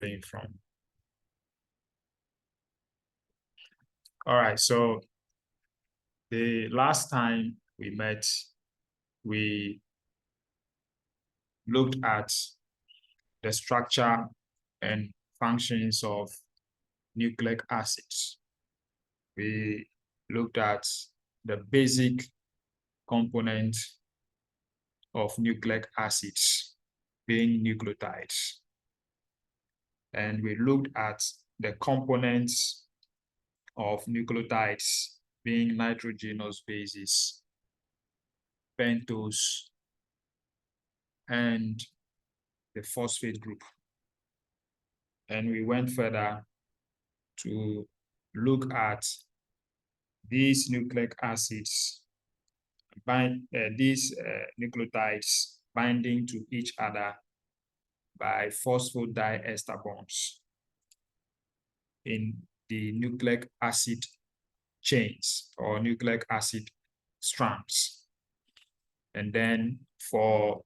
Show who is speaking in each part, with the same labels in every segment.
Speaker 1: playing from. All right, so the last time we met, we looked at the structure and functions of nucleic acids. We looked at the basic component of nucleic acids being nucleotides. And we looked at the components of nucleotides being nitrogenous bases, pentose, and the phosphate group. And we went further to look at these nucleic acids, these nucleotides binding to each other by phosphodiester bonds in the nucleic acid chains or nucleic acid strands. And then for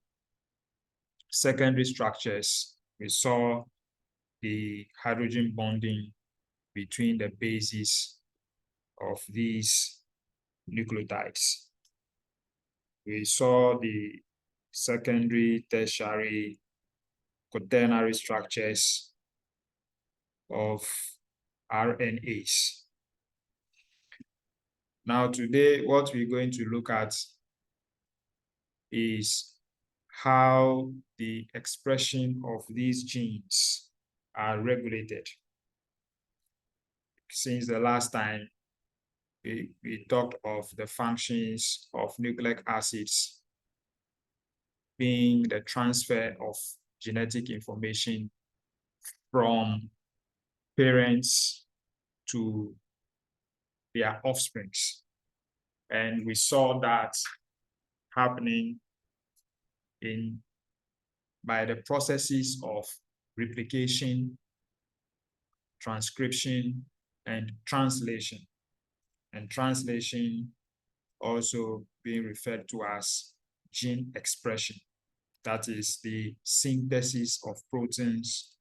Speaker 1: secondary structures, we saw the hydrogen bonding between the bases of these nucleotides. We saw the secondary, tertiary, quaternary structures of RNAs. Now today, what we're going to look at is how the expression of these genes are regulated. Since the last time, we talked of the functions of nucleic acids being the transfer of genetic information from parents to their offsprings. And we saw that happening by the processes of replication, transcription, and translation. And translation also being referred to as gene expression. That is the synthesis of proteins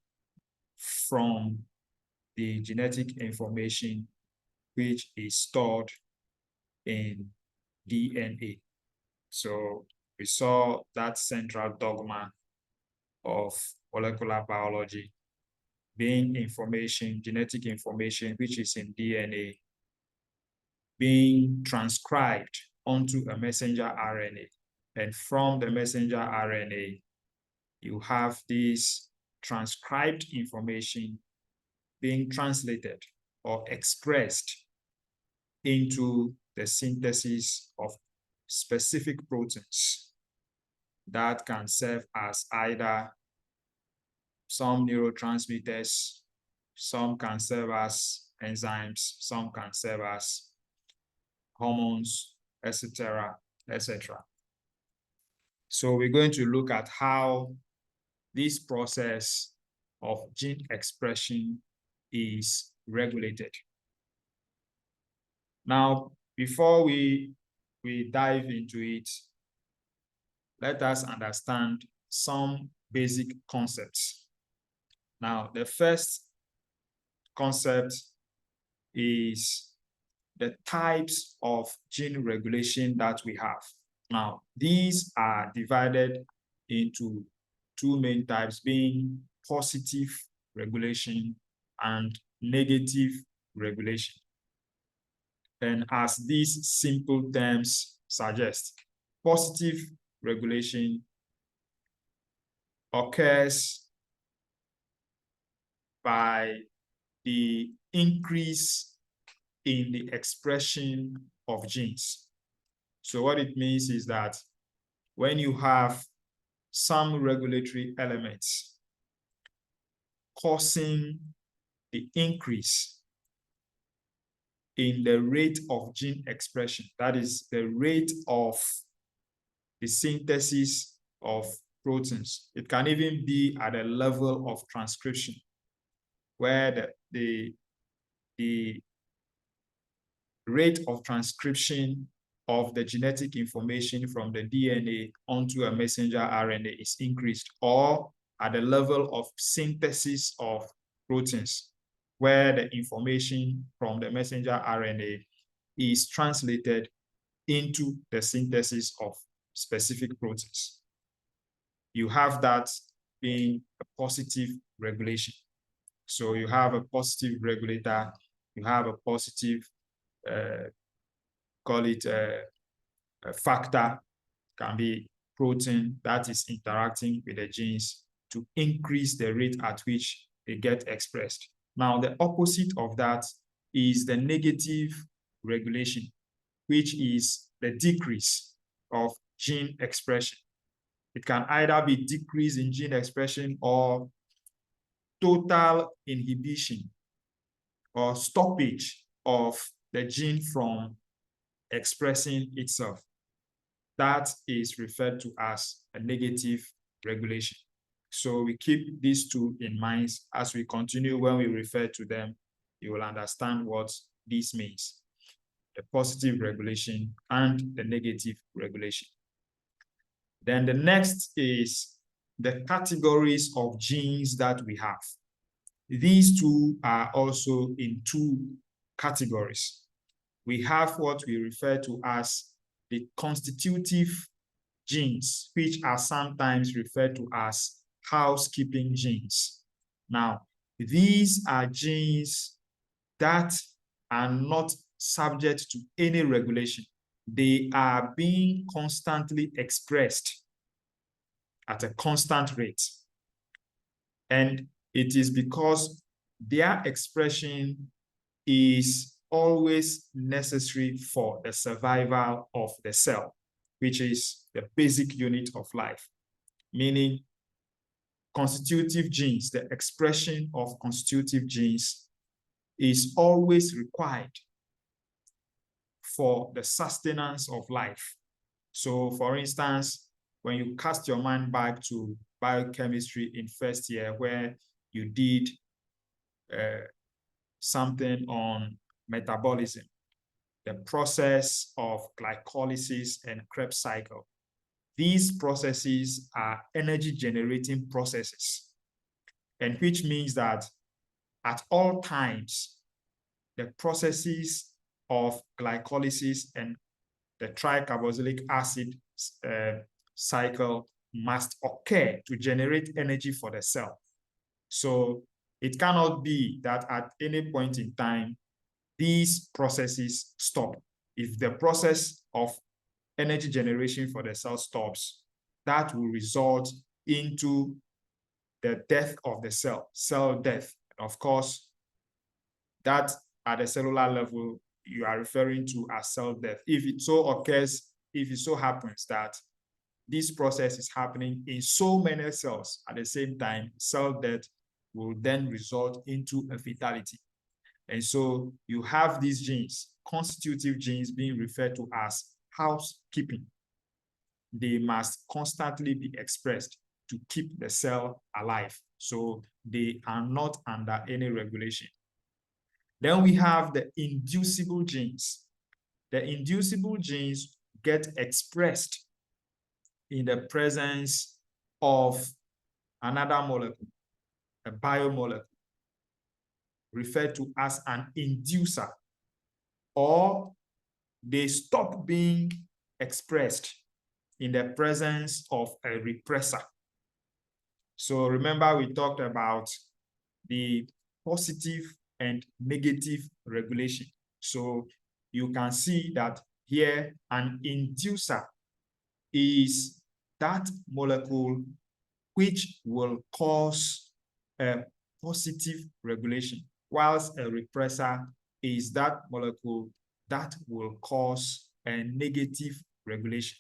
Speaker 1: from the genetic information which is stored in DNA. So we saw that central dogma of molecular biology being information, genetic information, which is in DNA, being transcribed onto a messenger RNA. And from the messenger RNA, you have this transcribed information being translated or expressed into the synthesis of specific proteins that can serve as either some neurotransmitters, some can serve as enzymes, some can serve as hormones, etc., etc. So we're going to look at how this process of gene expression is regulated. Now, before we dive into it, let us understand some basic concepts. Now, the first concept is the types of gene regulation that we have. Now, these are divided into two main types, being positive regulation and negative regulation. And as these simple terms suggest, positive regulation occurs by the increase in the expression of genes. So what it means is that when you have some regulatory elements causing the increase in the rate of gene expression, that is the rate of the synthesis of proteins. It can even be at a level of transcription, where the rate of transcription of the genetic information from the DNA onto a messenger RNA is increased, or at the level of synthesis of proteins, where the information from the messenger RNA is translated into the synthesis of specific proteins. You have that being a positive regulation. So you have a positive regulator, you have a positive, call it a factor, can be protein that is interacting with the genes to increase the rate at which they get expressed. Now, the opposite of that is the negative regulation, which is the decrease of gene expression. It can either be decrease in gene expression or total inhibition or stoppage of the gene from expressing itself. That is referred to as a negative regulation. So we keep these two in mind as we continue. When we refer to them, you will understand what this means: the positive regulation and the negative regulation. Then the next is the categories of genes that we have. These two are also in two categories. We have what we refer to as the constitutive genes, which are sometimes referred to as housekeeping genes. Now, these are genes that are not subject to any regulation. They are being constantly expressed at a constant rate. And it is because their expression is always necessary for the survival of the cell, which is the basic unit of life. Meaning, constitutive genes, the expression of constitutive genes is always required for the sustenance of life. So, for instance, when you cast your mind back to biochemistry in first year, where you did something on metabolism, the process of glycolysis and Krebs cycle. These processes are energy generating processes, and which means that at all times, the processes of glycolysis and the tricarboxylic acid cycle must occur to generate energy for the cell. So it cannot be that at any point in time, these processes stop. If the process of energy generation for the cell stops, that will result into the death of the cell death. Of course, that at the cellular level, you are referring to as cell death. If it so occurs, if it so happens that this process is happening in so many cells at the same time, cell death will then result into a fatality. And so you have these genes, constitutive genes, being referred to as housekeeping. They must constantly be expressed to keep the cell alive. So they are not under any regulation. Then we have the inducible genes. The inducible genes get expressed in the presence of another molecule, a biomolecule, referred to as an inducer, or they stop being expressed in the presence of a repressor. So remember, we talked about the positive and negative regulation. So you can see that here an inducer is that molecule which will cause a positive regulation, whilst a repressor is that molecule that will cause a negative regulation.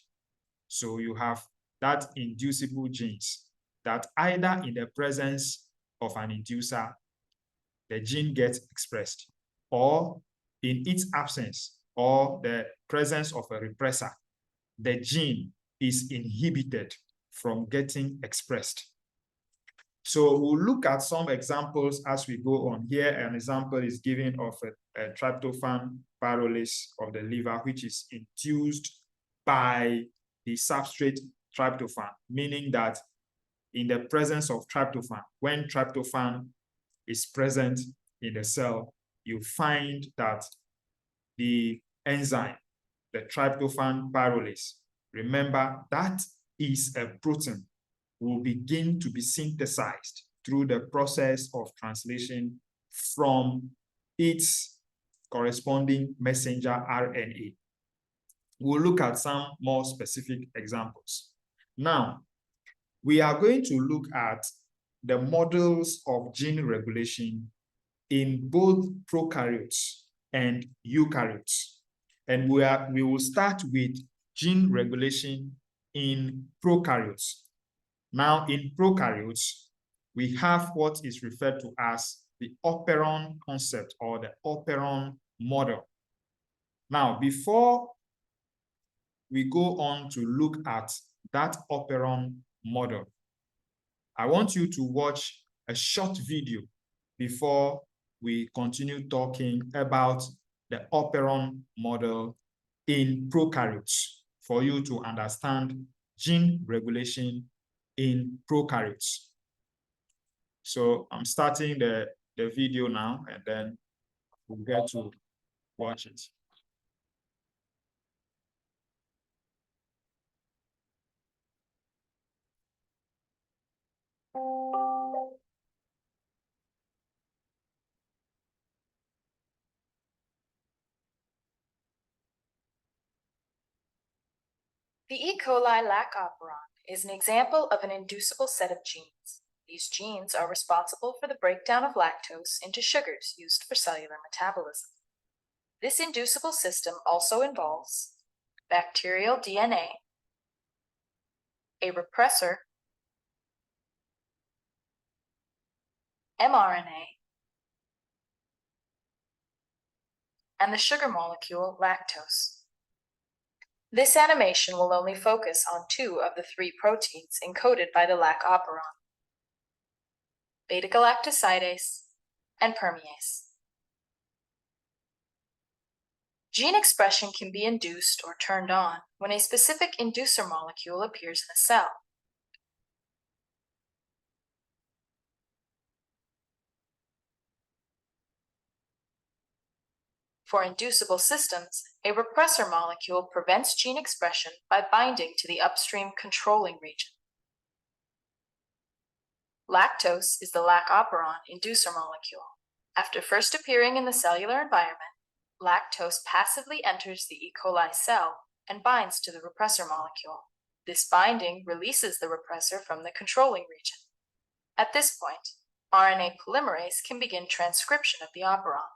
Speaker 1: So you have that inducible genes that either in the presence of an inducer, the gene gets expressed, or in its absence or the presence of a repressor, the gene is inhibited from getting expressed. So we'll look at some examples as we go on. Here, an example is given of a tryptophan pyrrolase of the liver, which is induced by the substrate tryptophan, meaning that in the presence of tryptophan. When tryptophan is present in the cell, you find that the enzyme, the tryptophan pyrrolase, remember that is a protein, will begin to be synthesized through the process of translation from its corresponding messenger RNA. We'll look at some more specific examples. Now, we are going to look at the models of gene regulation in both prokaryotes and eukaryotes. And we will start with gene regulation in prokaryotes. Now, in prokaryotes, we have what is referred to as the operon concept or the operon model. Now, before we go on to look at that operon model, I want you to watch a short video before we continue talking about the operon model in prokaryotes for you to understand gene regulation in prokaryotes. So I'm starting the video now, and then we'll get to watch it.
Speaker 2: The E. coli lac operon is an example of an inducible set of genes. These genes are responsible for the breakdown of lactose into sugars used for cellular metabolism. This inducible system also involves bacterial DNA, a repressor, mRNA, and the sugar molecule lactose. This animation will only focus on 2 of the 3 proteins encoded by the lac operon: beta-galactosidase and permease. Gene expression can be induced or turned on when a specific inducer molecule appears in a cell. For inducible systems, a repressor molecule prevents gene expression by binding to the upstream controlling region. Lactose is the lac operon inducer molecule. After first appearing in the cellular environment, lactose passively enters the E. coli cell and binds to the repressor molecule. This binding releases the repressor from the controlling region. At this point, RNA polymerase can begin transcription of the operon.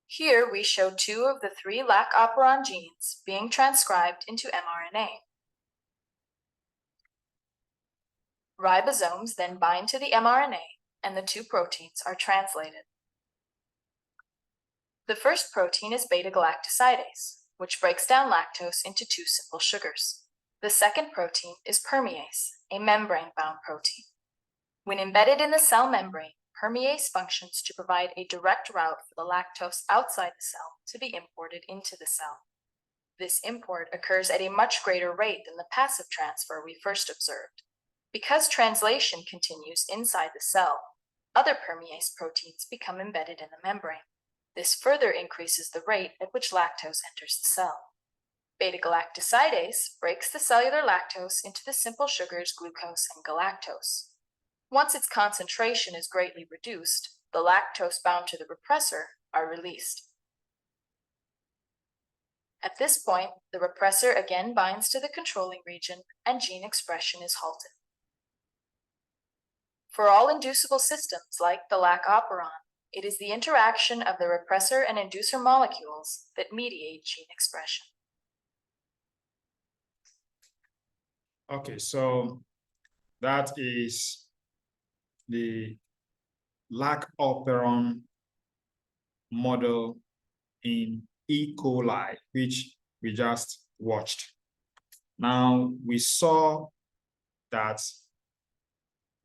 Speaker 2: Here we show 2 of the 3 lac operon genes being transcribed into mRNA. Ribosomes then bind to the mRNA, and the 2 proteins are translated. The first protein is beta-galactosidase, which breaks down lactose into 2 simple sugars. The second protein is permease, a membrane-bound protein. When embedded in the cell membrane, permease functions to provide a direct route for the lactose outside the cell to be imported into the cell. This import occurs at a much greater rate than the passive transfer we first observed. Because translation continues inside the cell, other permease proteins become embedded in the membrane. This further increases the rate at which lactose enters the cell. Beta-galactosidase breaks the cellular lactose into the simple sugars glucose and galactose. Once its concentration is greatly reduced, the lactose bound to the repressor are released. At this point, the repressor again binds to the controlling region and gene expression is halted. For all inducible systems like the lac operon, it is the interaction of the repressor and inducer molecules that mediate gene expression.
Speaker 1: Okay, so that is the lac operon model in E. coli, which we just watched. Now, we saw that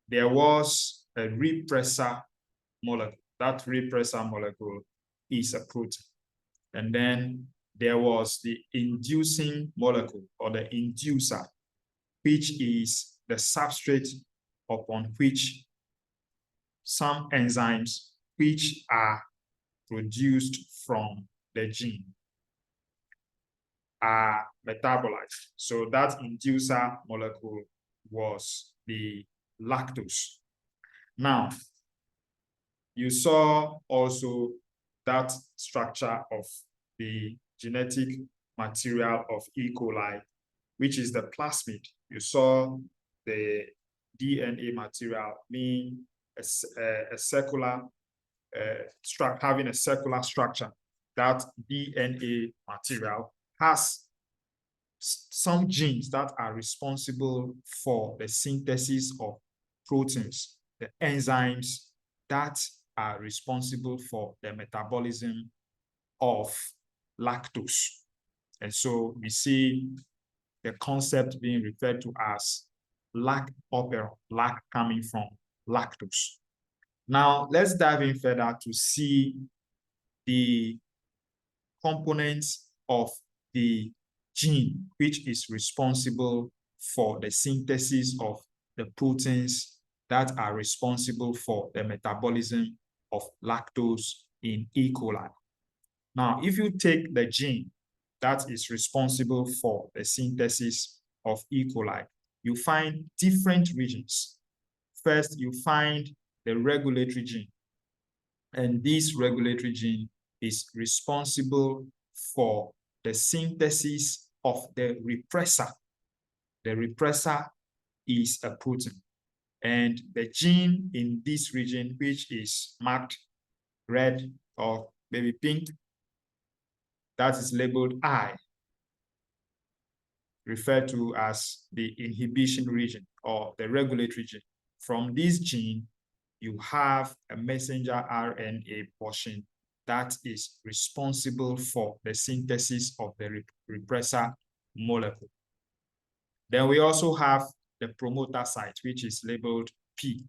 Speaker 1: there was a repressor molecule. That repressor molecule is a protein. And then there was the inducing molecule or the inducer, which is the substrate upon which some enzymes which are produced from the gene are metabolized. So that inducer molecule was the lactose. Now, you saw also that structure of the genetic material of E. coli, which is the plasmid. You saw the DNA material being a circular having a circular structure. That DNA material has some genes that are responsible for the synthesis of proteins, the enzymes that are responsible for the metabolism of lactose. And so we see the concept being referred to as lac operon, lac coming from lactose. Now, let's dive in further to see the components of the gene which is responsible for the synthesis of the proteins that are responsible for the metabolism of lactose in E. coli. Now, if you take the gene that is responsible for the synthesis of E. coli, you find different regions. First, you find the regulatory gene. And this regulatory gene is responsible for the synthesis of the repressor. The repressor is a protein. And the gene in this region, which is marked red or maybe pink, that is labeled I, referred to as the inhibition region or the regulatory gene. From this gene, you have a messenger RNA portion that is responsible for the synthesis of the repressor molecule. Then we also have the promoter site, which is labeled P.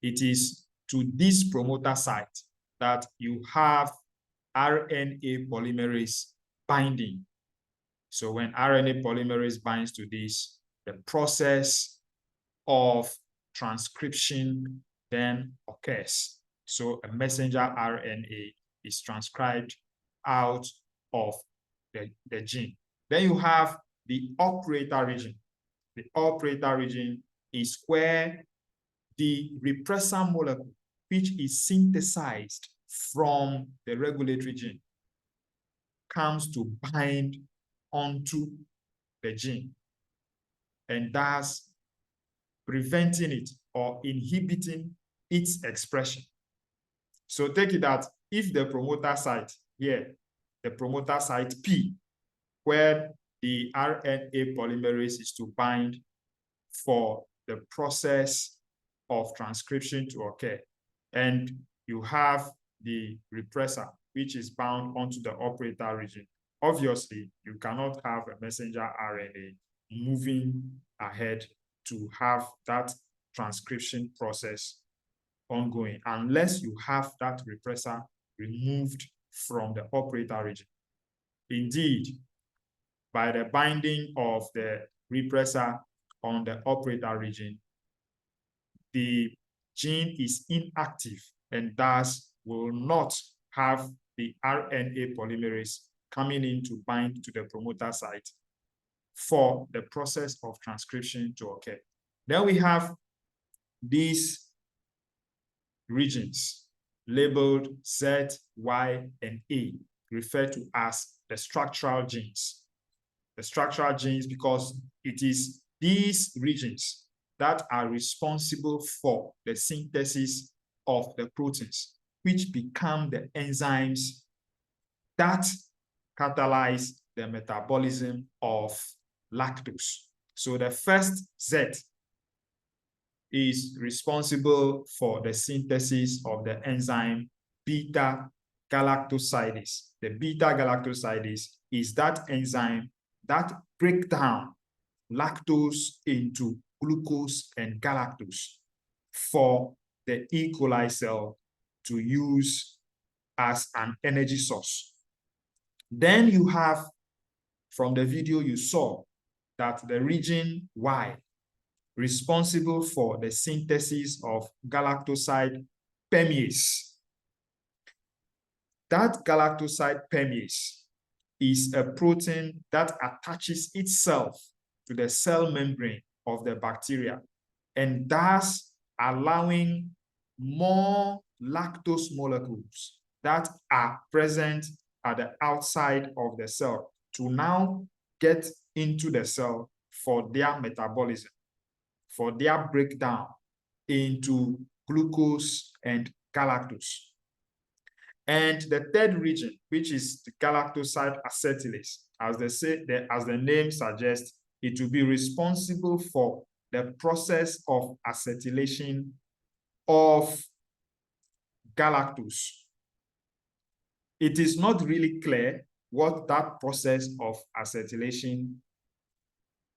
Speaker 1: It is to this promoter site that you have RNA polymerase binding. So when RNA polymerase binds to this, the process of transcription then occurs. So a messenger RNA is transcribed out of the gene. Then you have the operator region. The operator region is where the repressor molecule, which is synthesized from the regulatory gene, comes to bind onto the gene, and thus preventing it or inhibiting its expression. So take it that if the promoter site here, the promoter site P, where the RNA polymerase is to bind for the process of transcription to occur, and you have the repressor, which is bound onto the operator region, obviously you cannot have a messenger RNA moving ahead to have that transcription process ongoing unless you have that repressor removed from the operator region. Indeed, by the binding of the repressor on the operator region, the gene is inactive and thus will not have the RNA polymerase coming in to bind to the promoter site for the process of transcription to occur. Then we have these regions labeled Z, Y, and A, referred to as the structural genes. The structural genes because it is these regions that are responsible for the synthesis of the proteins, which become the enzymes that catalyze the metabolism of lactose. So the first Z is responsible for the synthesis of the enzyme beta-galactosidase. The beta-galactosidase is that enzyme that breaks down lactose into glucose and galactose for the E. coli cell to use as an energy source. Then you have, from the video you saw, that the region Y responsible for the synthesis of galactoside permease. That galactoside permease is a protein that attaches itself to the cell membrane of the bacteria and thus allowing more lactose molecules that are present at the outside of the cell to now get into the cell for their metabolism, for their breakdown into glucose and galactose. And the third region, which is the galactoside acetylase, as the name suggests, it will be responsible for the process of acetylation of galactose. It is not really clear what that process of acetylation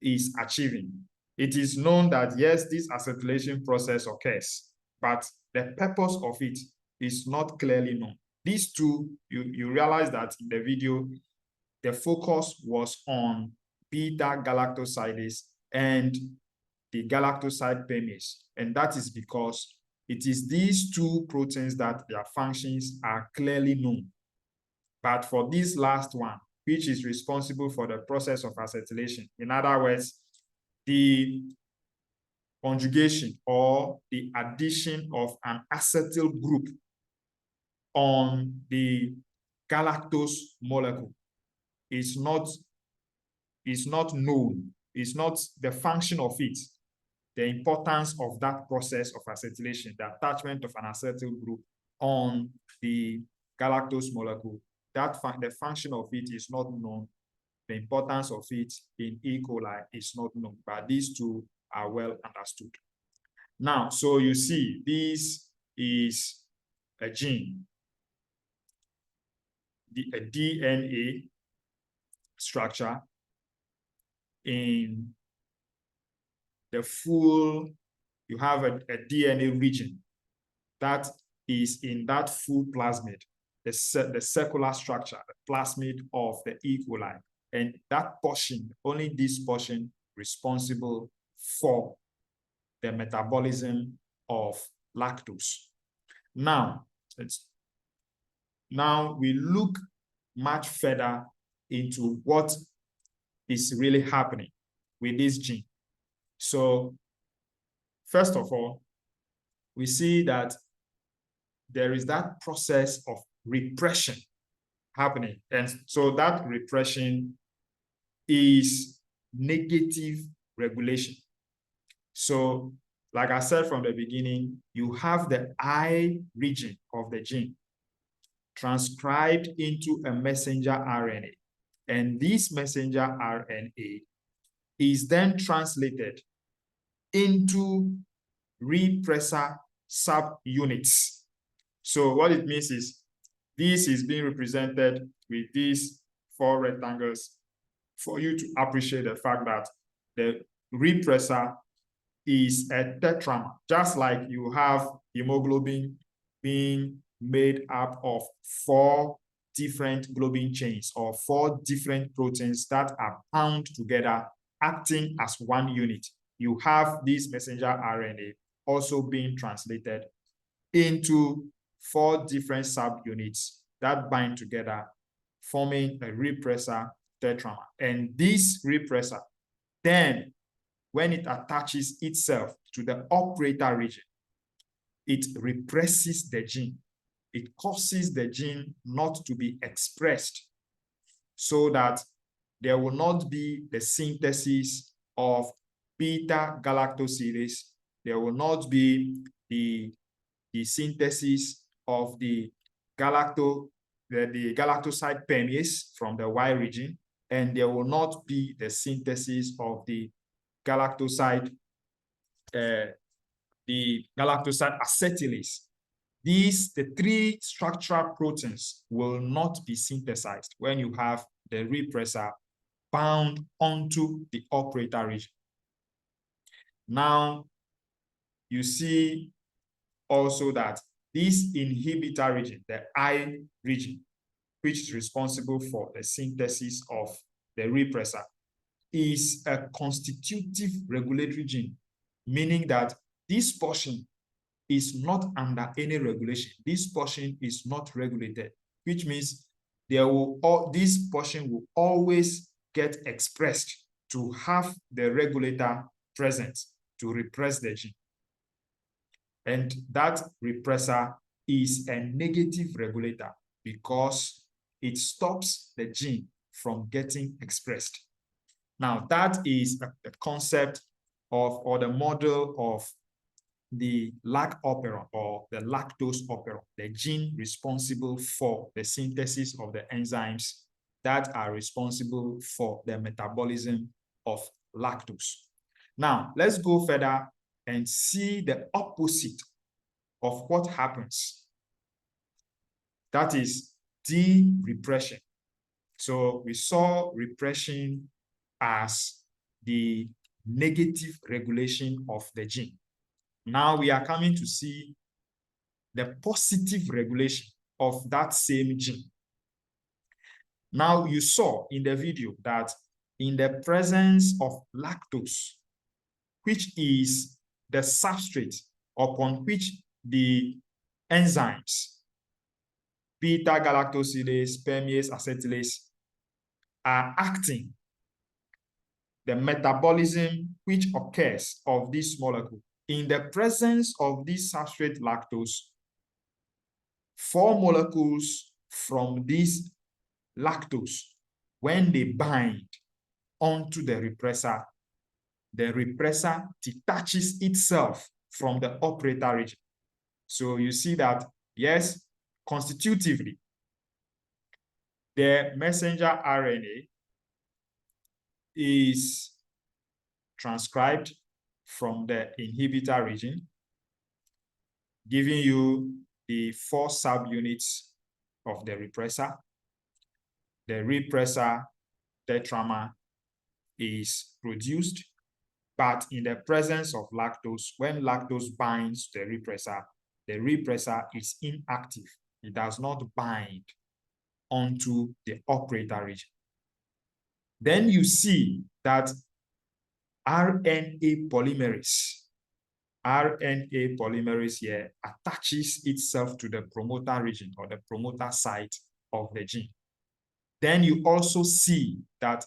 Speaker 1: is achieving. It is known that, yes, this acetylation process occurs, but the purpose of it is not clearly known. These two, you realize that in the video, the focus was on beta galactosidase and the galactoside permease. And that is because it is these two proteins that their functions are clearly known. But for this last one, which is responsible for the process of acetylation, in other words, the conjugation or the addition of an acetyl group on the galactose molecule is not known, is not the function of it, the importance of that process of acetylation, the attachment of an acetyl group on the galactose molecule. The function of it is not known. The importance of it in E. coli is not known, but these two are well understood. Now, so you see, this is a gene, a DNA structure in the full, you have a DNA region that is in that full plasmid, the circular structure, the plasmid of the E. coli. And that portion, only this portion, responsible for the metabolism of lactose. Now we look much further into what is really happening with this gene. So first of all, we see that there is that process of repression happening. And so that repression is negative regulation. So like I said from the beginning, you have the I region of the gene transcribed into a messenger RNA. And this messenger RNA is then translated into repressor subunits. So what it means is this is being represented with these 4 rectangles for you to appreciate the fact that the repressor is a tetramer, just like you have hemoglobin being made up of 4 different globin chains or 4 different proteins that are bound together, acting as one unit. You have this messenger RNA also being translated into 4 different subunits that bind together, forming a repressor tetramer. And this repressor, then, when it attaches itself to the operator region, it represses the gene. It causes the gene not to be expressed so that there will not be the synthesis of beta galactosidase. There will not be the synthesis of the galactoside permease from the Y region, and there will not be the synthesis of the galactoside acetylase. The 3 structural proteins will not be synthesized when you have the repressor bound onto the operator region. Now, you see also that this inhibitor region, the I region, which is responsible for the synthesis of the repressor, is a constitutive regulatory gene meaning that this portion is not under any regulation. This portion is not regulated, which means this portion will always get expressed to have the regulator present to repress the gene. And that repressor is a negative regulator because it stops the gene from getting expressed. Now, that is a concept of, or the model of the lac operon or the lactose operon, the gene responsible for the synthesis of the enzymes that are responsible for the metabolism of lactose. Now, let's go further and see the opposite of what happens. That is de-repression. So we saw repression as the negative regulation of the gene. Now we are coming to see the positive regulation of that same gene. Now you saw in the video that in the presence of lactose, which is the substrate upon which the enzymes, beta-galactosidase, permease, acetylase, are acting, the metabolism which occurs of this molecule. In the presence of this substrate lactose, 4 molecules from this lactose, when they bind onto the repressor detaches itself from the operator region. So you see that, yes, constitutively, the messenger RNA is transcribed from the inhibitor region, giving you the 4 subunits of the repressor. The repressor tetramer is produced, but in the presence of lactose, when lactose binds the repressor is inactive. It does not bind onto the operator region. Then you see that RNA polymerase here attaches itself to the promoter region or the promoter site of the gene. Then you also see that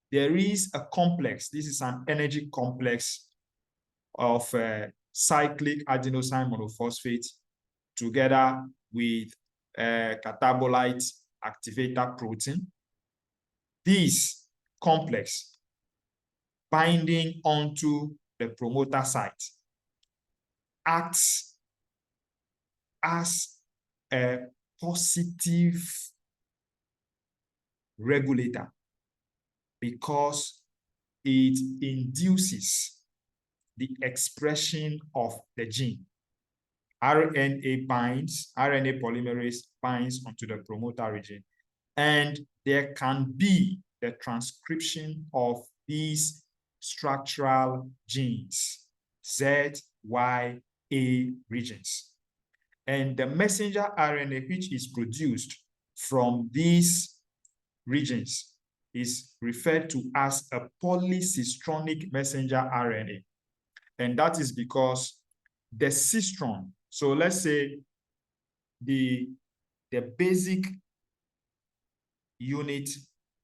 Speaker 1: there is a complex. This is an energy complex of cyclic adenosine monophosphate together with catabolite activator protein. This complex binding onto the promoter site acts as a positive regulator because it induces the expression of the gene. RNA polymerase binds onto the promoter region, and there can be the transcription of these structural genes, Z, Y, A regions. And the messenger RNA, which is produced from these regions, is referred to as a polycistronic messenger RNA. And that is because the cistron, so let's say the basic unit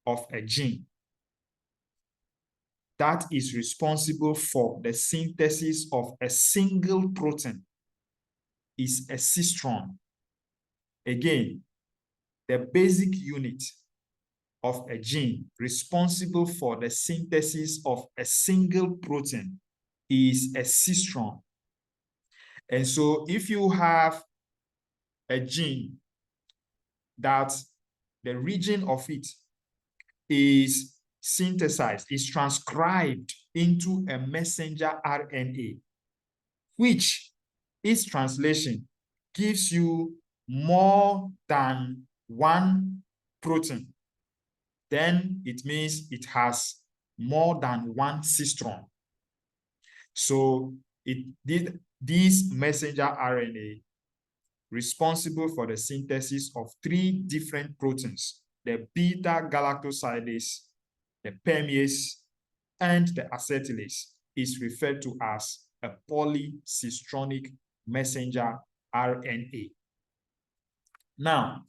Speaker 1: of a gene that is responsible for the synthesis of a single protein is a cistron. Again, the basic unit of a gene responsible for the synthesis of a single protein is a cistron. And so if you have a gene that the region of it is synthesized, is transcribed into a messenger RNA, which its translation gives you more than one protein, then it means it has more than one cistron. So this messenger RNA responsible for the synthesis of 3 different proteins, the beta-galactosidase, the permease, and the acetylase, is referred to as a polycistronic messenger RNA. Now,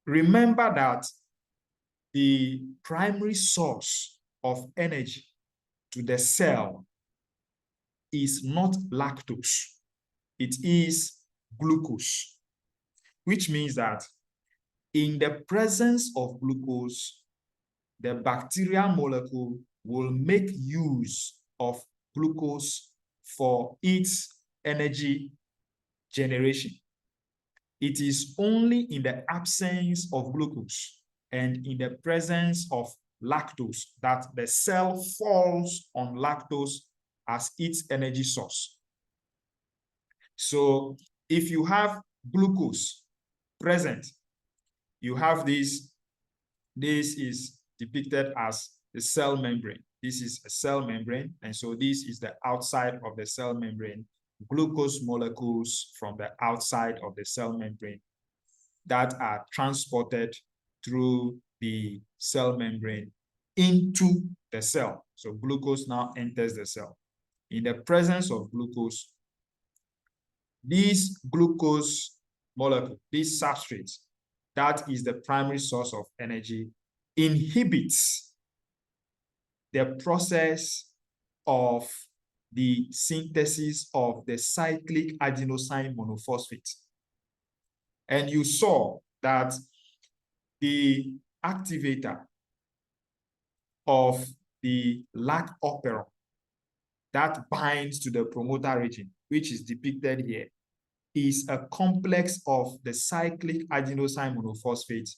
Speaker 1: remember that the primary source of energy to the cell is not lactose, it is glucose, which means that in the presence of glucose, the bacterial molecule will make use of glucose for its energy generation. It is only in the absence of glucose and in the presence of lactose that the cell falls on lactose as its energy source. So if you have glucose present, you have this is depicted as the cell membrane. This is a cell membrane, and so this is the outside of the cell membrane. Glucose molecules from the outside of the cell membrane that are transported through the cell membrane into the cell. So glucose now enters the cell. In the presence of glucose, this glucose molecule, this substrate, that is the primary source of energy, inhibits the process of the synthesis of the cyclic adenosine monophosphate. And you saw that the activator of the LAC operon that binds to the promoter region, which is depicted here, is a complex of the cyclic adenosine monophosphate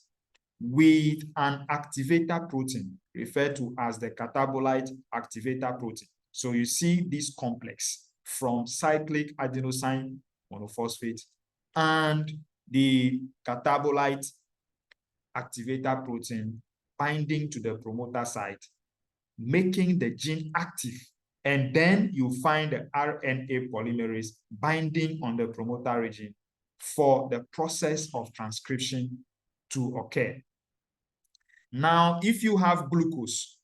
Speaker 1: with an activator protein referred to as the catabolite activator protein. So you see this complex from cyclic adenosine monophosphate and the catabolite activator protein binding to the promoter site, making the gene active. And then you find the RNA polymerase binding on the promoter region for the process of transcription to occur. Now, if you have glucose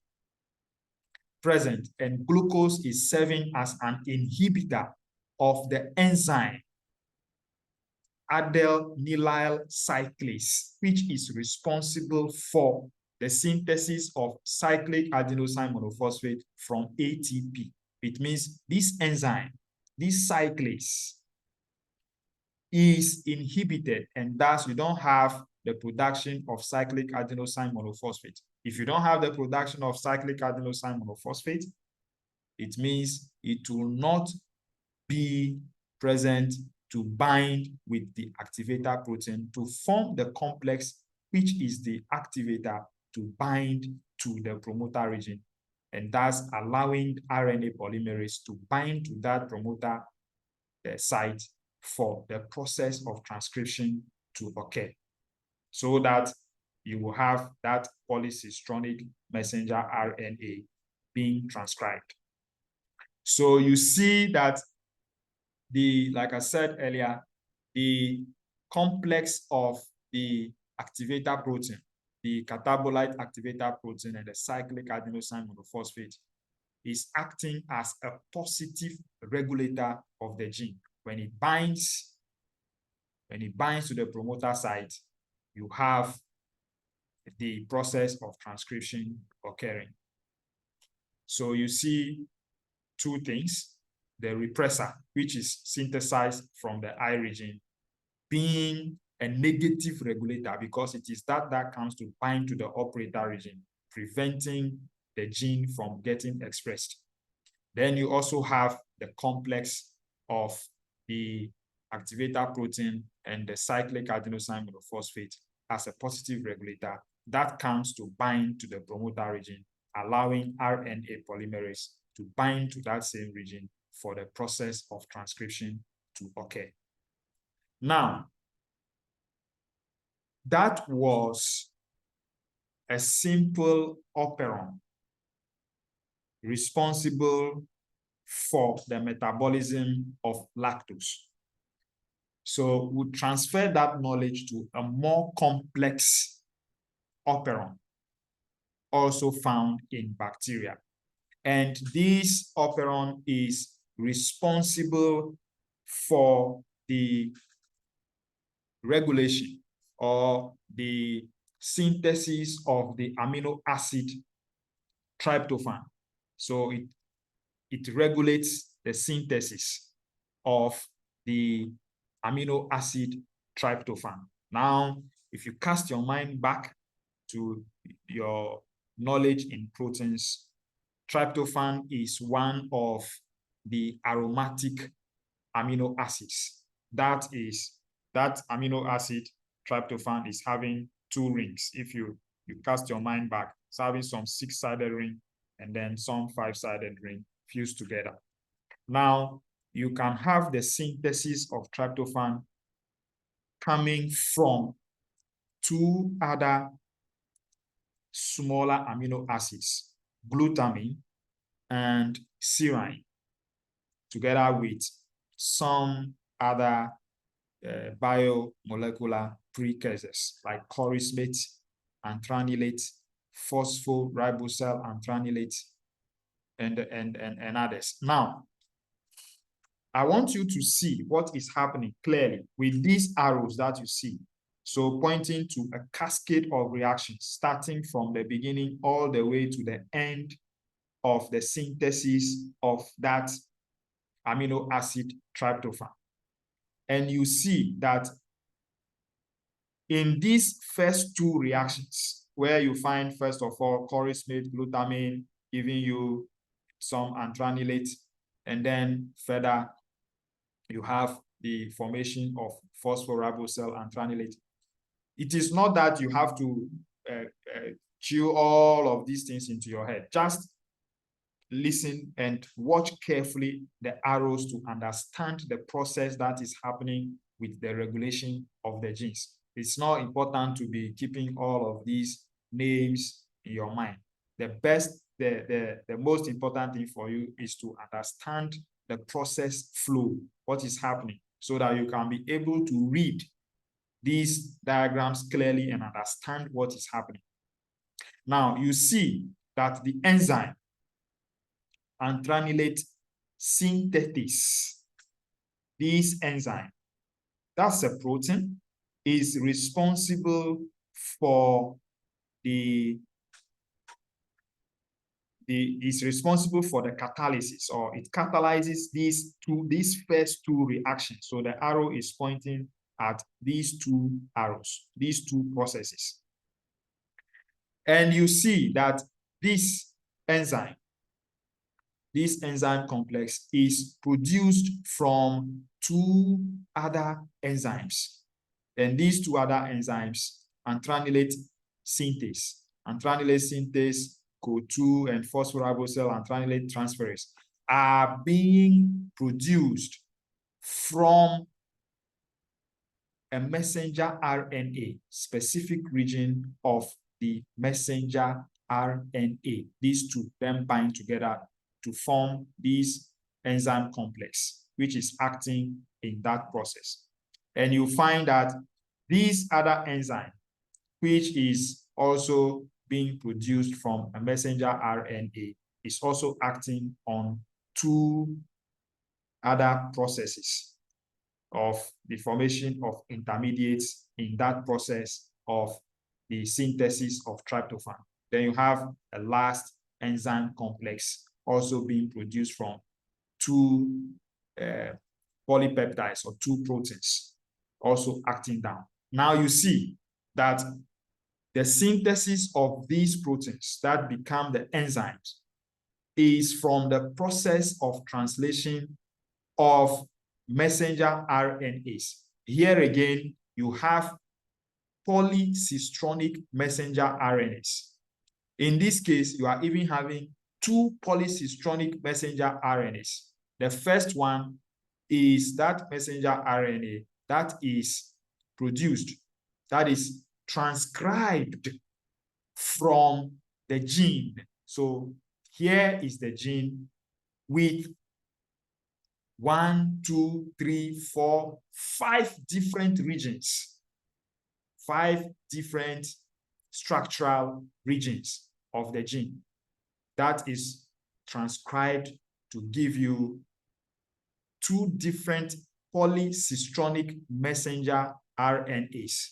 Speaker 1: present and glucose is serving as an inhibitor of the enzyme adenylyl cyclase, which is responsible for the synthesis of cyclic adenosine monophosphate from ATP. It means this enzyme, this cyclase, is inhibited, and thus you don't have the production of cyclic adenosine monophosphate. If you don't have the production of cyclic adenosine monophosphate, it means it will not be present to bind with the activator protein to form the complex, which is the activator to bind to the promoter region, and thus allowing RNA polymerase to bind to that promoter site for the process of transcription to occur, so that you will have that polycistronic messenger RNA being transcribed. So you see that like I said earlier, the complex of the activator protein, the catabolite activator protein, and the cyclic adenosine monophosphate is acting as a positive regulator of the gene. When it binds to the promoter site, you have the process of transcription occurring. So you see two things: the repressor, which is synthesized from the I region, being a negative regulator because it is that comes to bind to the operator region, preventing the gene from getting expressed. Then you also have the complex of the activator protein and the cyclic adenosine monophosphate as a positive regulator that comes to bind to the promoter region, allowing RNA polymerase to bind to that same region for the process of transcription to occur. Now, that was a simple operon responsible for the metabolism of lactose. So we transfer that knowledge to a more complex operon also found in bacteria. And this operon is responsible for the regulation or the synthesis of the amino acid tryptophan. So it regulates the synthesis of the amino acid tryptophan. Now, if you cast your mind back to your knowledge in proteins, tryptophan is one of the aromatic amino acids. That amino acid tryptophan is having two rings. If you cast your mind back, it's having some six-sided ring and then some five-sided ring fused together. Now, you can have the synthesis of tryptophan coming from two other smaller amino acids, glutamine and serine, together with some other biomolecular precursors like chorismate, anthranilate, phosphoribosyl anthranilate, and others. Now, I want you to see what is happening clearly with these arrows that you see. So pointing to a cascade of reactions starting from the beginning all the way to the end of the synthesis of that amino acid tryptophan. And you see that in these first two reactions, where you find, first of all, chorismate, glutamine, giving you some anthranilate, and then further, you have the formation of phosphoribosyl anthranilate. It is not that you have to chew all of these things into your head. Just listen and watch carefully the arrows to understand the process that is happening with the regulation of the genes. It's not important to be keeping all of these names in your mind. The most important thing for you is to understand the process flow, what is happening, so that you can be able to read these diagrams clearly and understand what is happening. Now, you see that the enzyme anthranilate synthetase, this enzyme, that's a protein, is responsible for the catalysis, or it catalyzes these first two reactions. So the arrow is pointing at these two arrows, these two processes. And you see that this enzyme complex is produced from two other enzymes. And these two other enzymes, anthranilate synthase, CoA2 and phosphoribosyl anthranilate transferase, are being produced from a messenger RNA, specific region of the messenger RNA. These two then bind together to form this enzyme complex, which is acting in that process. And you find that this other enzyme, which is also being produced from a messenger RNA, is also acting on two other processes of the formation of intermediates in that process of the synthesis of tryptophan. Then you have a last enzyme complex also being produced from two polypeptides or two proteins also acting down. Now you see that the synthesis of these proteins that become the enzymes is from the process of translation of messenger RNAs. Here again, you have polycistronic messenger RNAs. In this case, you are even having two polycistronic messenger RNAs. The first one is that messenger RNA that is produced, that is transcribed from the gene. So here is the gene with 1, 2, 3, 4, 5 different regions, 5 different structural regions of the gene that is transcribed to give you two different polycistronic messenger RNAs.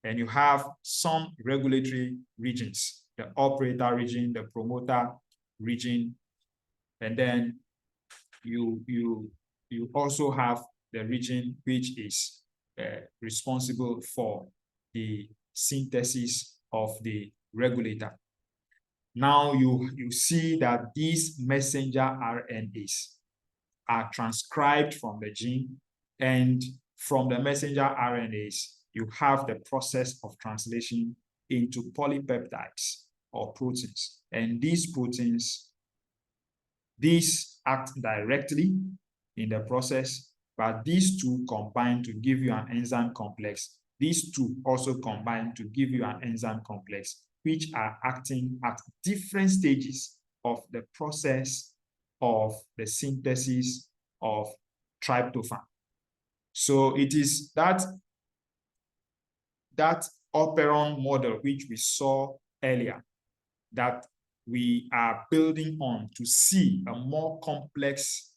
Speaker 1: And you have some regulatory regions, the operator region, the promoter region, and then you also have the region which is responsible for the synthesis of the regulator. Now you see that these messenger RNAs are transcribed from the gene, and from the messenger RNAs, you have the process of translation into polypeptides or proteins. And these proteins, these act directly in the process, but these two combine to give you an enzyme complex. These two also combine to give you an enzyme complex, which are acting at different stages of the process of the synthesis of tryptophan. So it is that operon model which we saw earlier that we are building on to see a more complex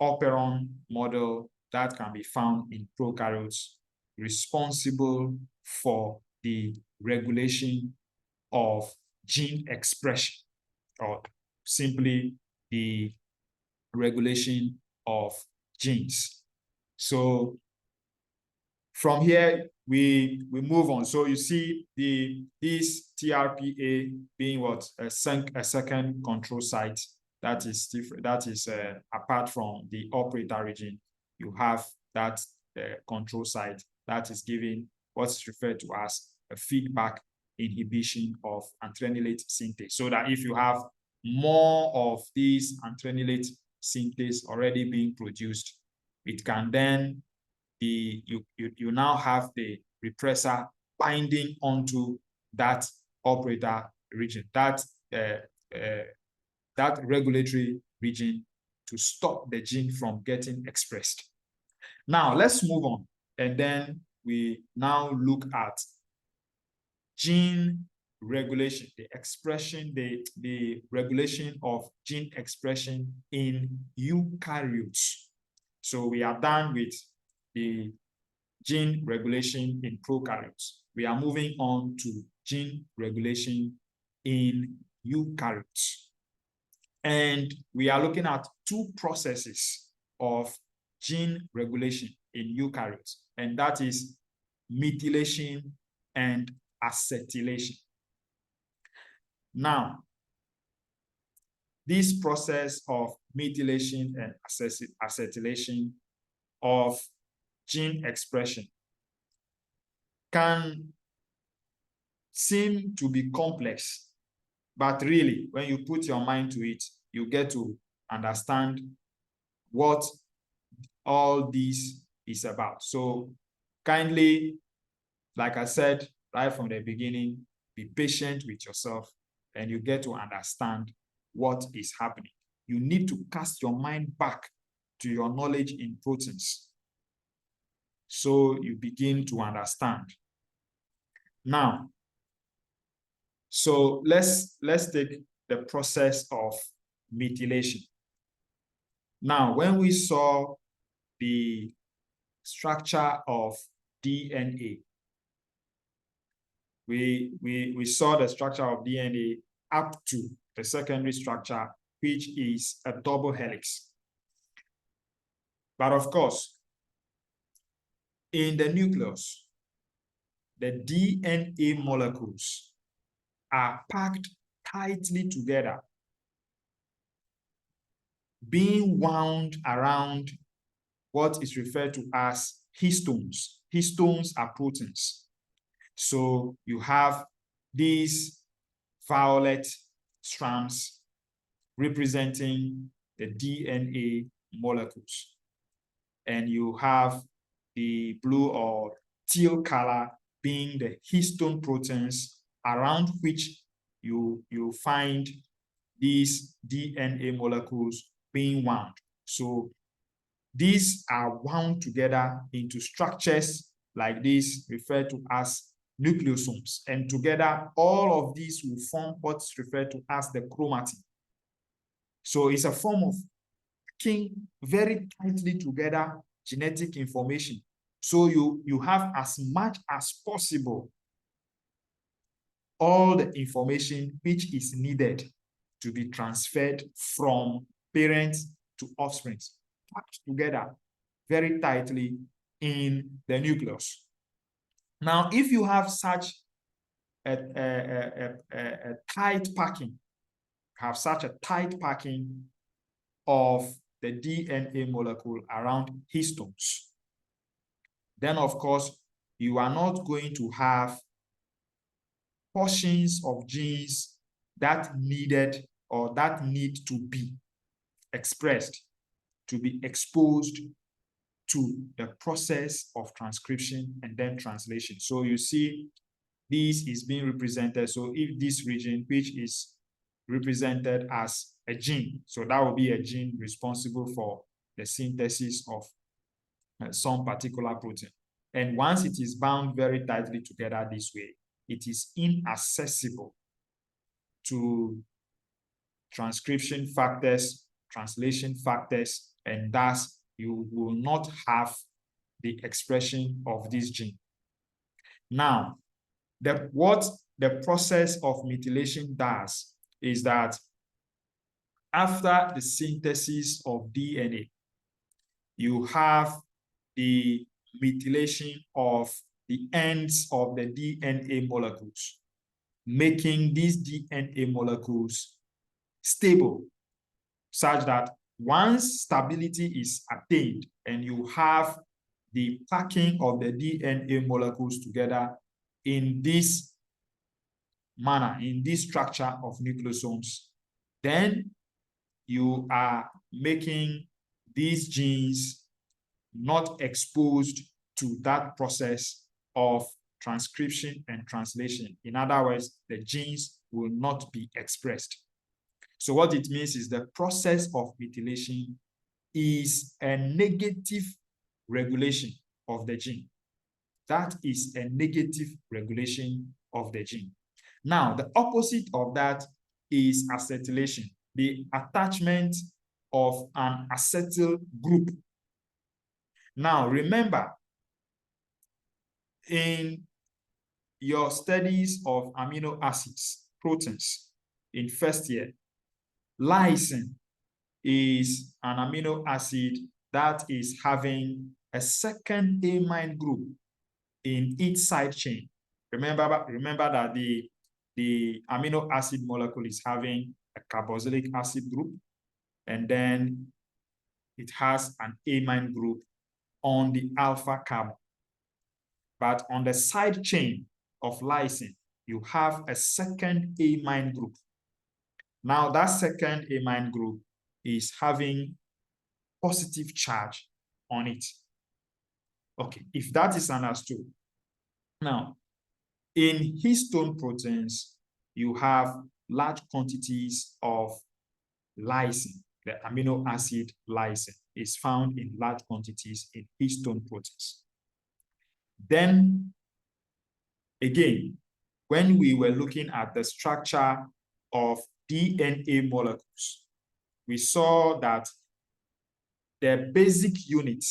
Speaker 1: operon model that can be found in prokaryotes, responsible for the regulation of gene expression, or simply the regulation of genes. So from here, we move on. So you see this TRPA being what? A second control site that is different. That is apart from the operator region. You have that control site that is giving what's referred to as a feedback inhibition of antrenylate synthase. So that if you have more of these antrenylate synthase already being produced, it can then be, you now have the repressor binding onto that operator region, that regulatory region, to stop the gene from getting expressed. Now let's move on, and then we now look at gene regulation, the expression, the regulation of gene expression in eukaryotes. So we are done with the gene regulation in prokaryotes. We are moving on to gene regulation in eukaryotes. And we are looking at two processes of gene regulation in eukaryotes, and that is methylation and acetylation. Now, this process of methylation and acetylation of gene expression can seem to be complex, but really, when you put your mind to it, you get to understand what all this is about. So kindly, like I said right from the beginning, be patient with yourself and you get to understand what is happening. You need to cast your mind back to your knowledge in proteins, so you begin to understand. Now, so let's take the process of methylation. Now, when we saw the structure of DNA, we saw the structure of DNA up to the secondary structure, which is a double helix. But of course, in the nucleus, the DNA molecules are packed tightly together, being wound around what is referred to as histones. Histones are proteins. So you have these violet strands representing the DNA molecules, and you have the blue or teal color being the histone proteins around which you find these DNA molecules being wound. So these are wound together into structures like this, referred to as nucleosomes. And together, all of these will form what's referred to as the chromatin. So it's a form of packing very tightly together genetic information. So you have as much as possible all the information which is needed to be transferred from parents to offspring, packed together very tightly in the nucleus. Now, if you have such a tight packing, of the DNA molecule around histones, then of course you are not going to have portions of genes that needed or that need to be expressed, to be exposed to the process of transcription and then translation. So you see, this is being represented. So if this region, which is represented as a gene, so that will be a gene responsible for the synthesis of some particular protein. And once it is bound very tightly together this way, it is inaccessible to transcription factors, translation factors, and thus you will not have the expression of this gene. Now, what the process of methylation does is that after the synthesis of DNA, you have the methylation of the ends of the DNA molecules, making these DNA molecules stable, such that once stability is attained and you have the packing of the DNA molecules together in this manner, in this structure of nucleosomes, then you are making these genes not exposed to that process of transcription and translation. In other words, the genes will not be expressed. So what it means is the process of methylation is a negative regulation of the gene. That is a negative regulation of the gene. Now, the opposite of that is acetylation, the attachment of an acetyl group. Now, remember, in your studies of amino acids, proteins, in first year, lysine is an amino acid that is having a second amine group in its side chain. Remember that the amino acid molecule is having a carboxylic acid group, and then it has an amine group on the alpha carbon. But on the side chain of lysine, you have a second amine group. Now that second amine group is having positive charge on it. Okay, if that is understood. Now, in histone proteins, you have large quantities of lysine. The amino acid lysine is found in large quantities in histone proteins. Then, again, when we were looking at the structure of DNA molecules, we saw that the basic unit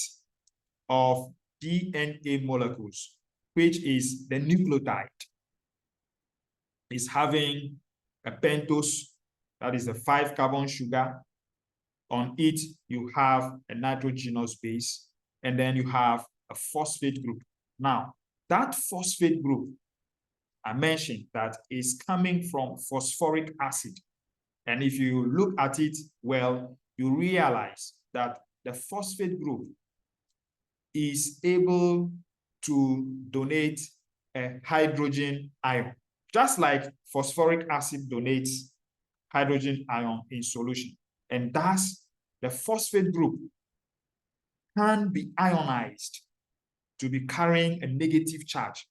Speaker 1: of DNA molecules, which is the nucleotide, is having a pentose, that is a 5-carbon sugar. On it, you have a nitrogenous base, and then you have a phosphate group. Now, that phosphate group, I mentioned that is coming from phosphoric acid. And if you look at it well, you realize that the phosphate group is able to donate a hydrogen ion, just like phosphoric acid donates hydrogen ion in solution. And thus, the phosphate group can be ionized to be carrying a negative charge.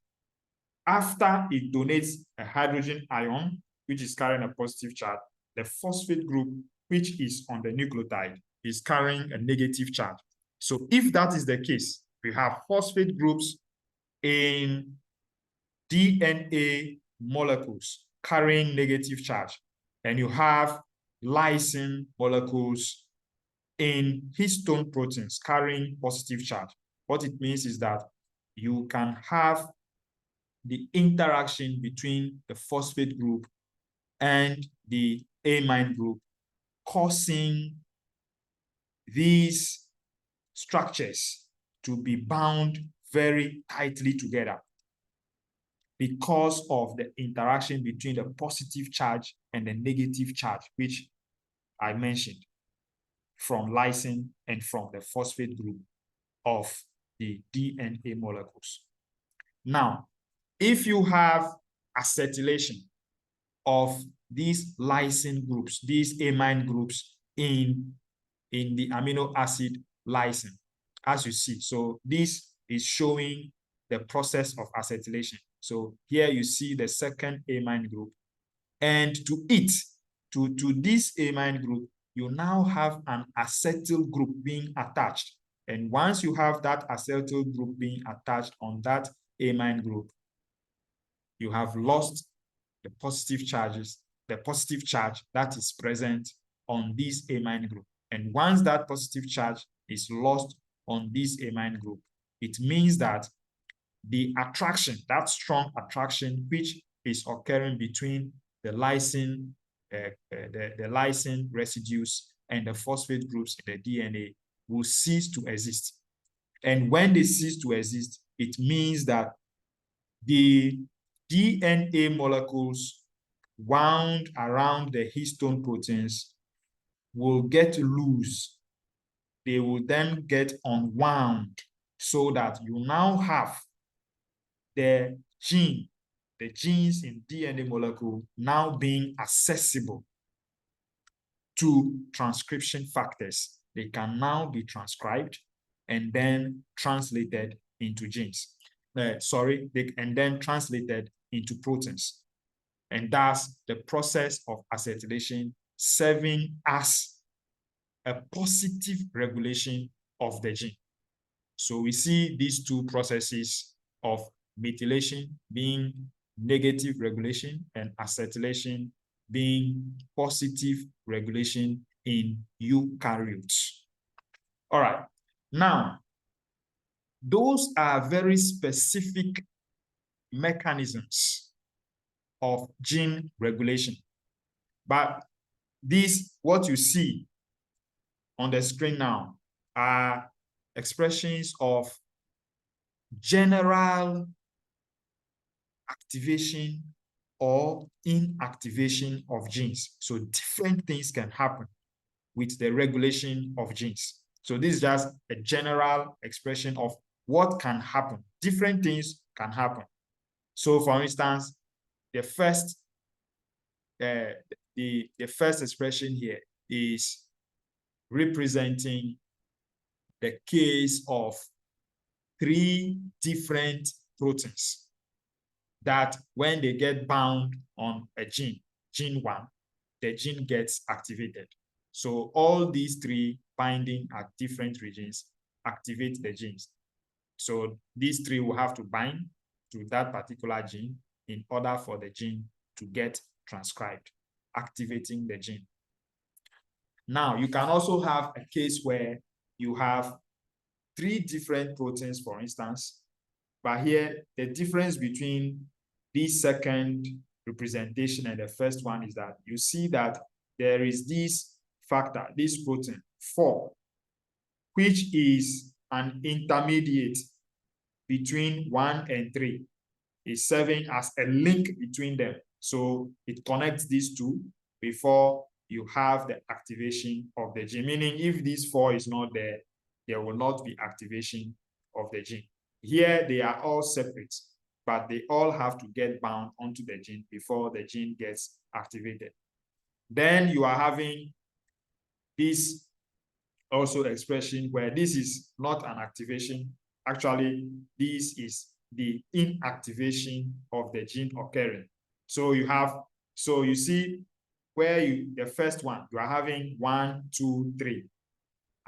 Speaker 1: After it donates a hydrogen ion, which is carrying a positive charge, the phosphate group, which is on the nucleotide, is carrying a negative charge. So if that is the case, we have phosphate groups in DNA molecules carrying negative charge, and you have lysine molecules in histone proteins carrying positive charge. What it means is that you can have the interaction between the phosphate group and the amine group, causing these structures to be bound very tightly together because of the interaction between the positive charge and the negative charge, which I mentioned, from lysine and from the phosphate group of the DNA molecules. Now, if you have acetylation of these lysine groups, these amine groups in the amino acid lysine, as you see. So this is showing the process of acetylation. So here you see the second amine group. And to it, to this amine group, you now have an acetyl group being attached. And once you have that acetyl group being attached on that amine group, you have lost the positive charges, the positive charge that is present on this amine group. And once that positive charge is lost on this amine group, it means that the attraction, that strong attraction which is occurring between the lysine, the lysine residues and the phosphate groups in the DNA will cease to exist. And when they cease to exist, it means that the DNA molecules wound around the histone proteins will get loose. They will then get unwound so that you now have the genes in DNA molecule now being accessible to transcription factors. They can now be transcribed and then translated into genes. And then translated into proteins. And thus the process of acetylation serving as a positive regulation of the gene. So we see these two processes of methylation being negative regulation and acetylation being positive regulation in eukaryotes. All right. Now, those are very specific mechanisms of gene regulation. But these, what you see on the screen now, are expressions of general activation or inactivation of genes. So different things can happen with the regulation of genes. So this is just a general expression of what can happen. Different things can happen. So for instance, the first expression here is representing the case of 3 different proteins that when they get bound on a gene 1, the gene gets activated. So all these 3 binding at different regions activate the genes. So these 3 will have to bind to that particular gene in order for the gene to get transcribed, activating the gene. Now, you can also have a case where you have 3 different proteins, for instance, but here the difference between this second representation and the first one is that you see that there is this factor, this protein 4, which is an intermediate between 1 and 3. It's serving as a link between them. So it connects these 2 before you have the activation of the gene. Meaning if this 4 is not there, there will not be activation of the gene. Here they are all separate, but they all have to get bound onto the gene before the gene gets activated. Then you are having this also expression where this is not an activation. Actually, this is the inactivation of the gene occurring. So you see where the first one, you are having 1, 2, 3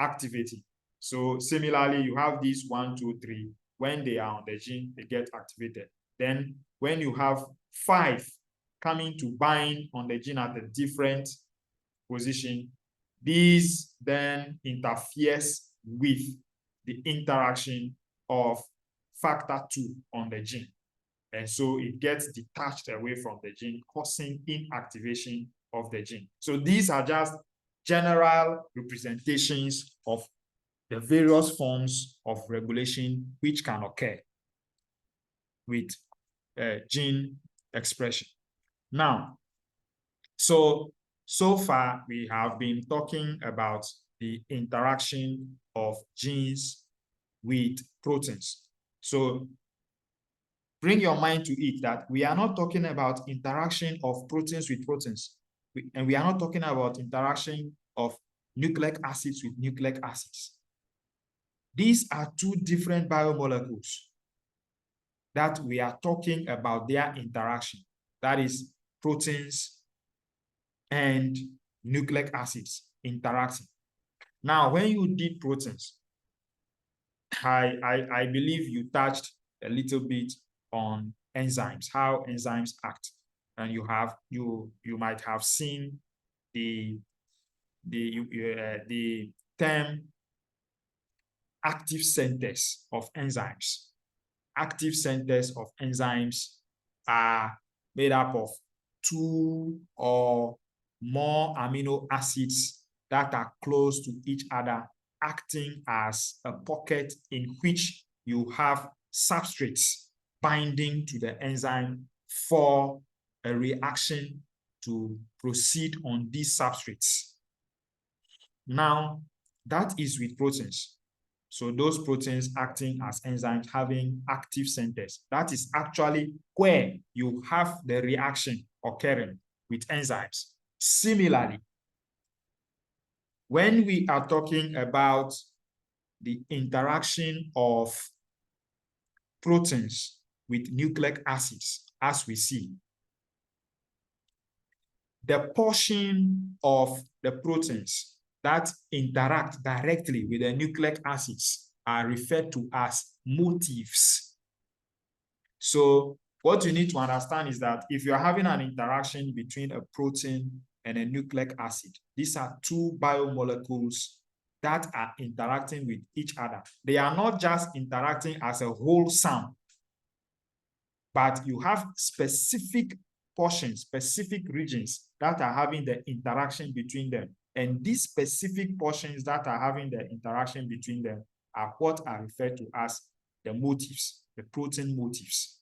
Speaker 1: activating. So similarly, you have these 1, 2, 3. When they are on the gene, they get activated. Then when you have 5 coming to bind on the gene at a different position, this then interferes with the interaction of factor 2 on the gene. And so it gets detached away from the gene, causing inactivation of the gene. So these are just general representations of the various forms of regulation which can occur with gene expression. Now, so far we have been talking about the interaction of genes with proteins. So bring your mind to it that we are not talking about interaction of proteins with proteins, and we are not talking about interaction of nucleic acids with nucleic acids. These are two different biomolecules that we are talking about their interaction. That is proteins and nucleic acids interacting. Now, when you did proteins, I believe you touched a little bit on enzymes, how enzymes act, and you might have seen the term active centers of enzymes. Active centers of enzymes are made up of 2 or more amino acids that are close to each other, acting as a pocket in which you have substrates binding to the enzyme for a reaction to proceed on these substrates. Now, that is with proteins. So those proteins acting as enzymes having active centers. That is actually where you have the reaction occurring with enzymes. Similarly, when we are talking about the interaction of proteins with nucleic acids, as we see, the portion of the proteins that interact directly with the nucleic acids are referred to as motifs. So what you need to understand is that if you're having an interaction between a protein and a nucleic acid, these are two biomolecules that are interacting with each other. They are not just interacting as a whole sum, but you have specific portions, specific regions that are having the interaction between them. And these specific portions that are having the interaction between them are what are referred to as the motifs, the protein motifs.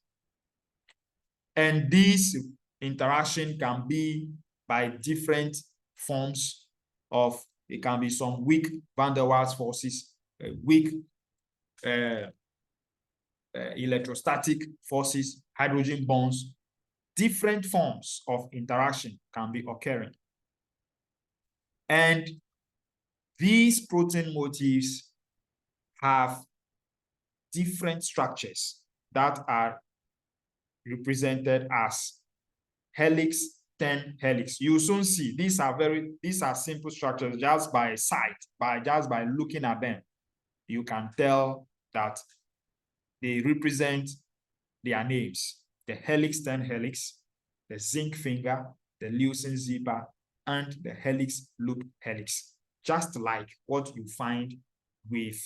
Speaker 1: And these interaction can be by different forms of, it can be some weak van der Waals forces, weak electrostatic forces, hydrogen bonds. Different forms of interaction can be occurring. And these protein motifs have different structures that are represented as helix, 10 helix. You soon see these are simple structures just by sight, just by looking at them. You can tell that they represent their names: the helix 10 helix, the zinc finger, the leucine zipper, and the helix loop helix, just like what you find with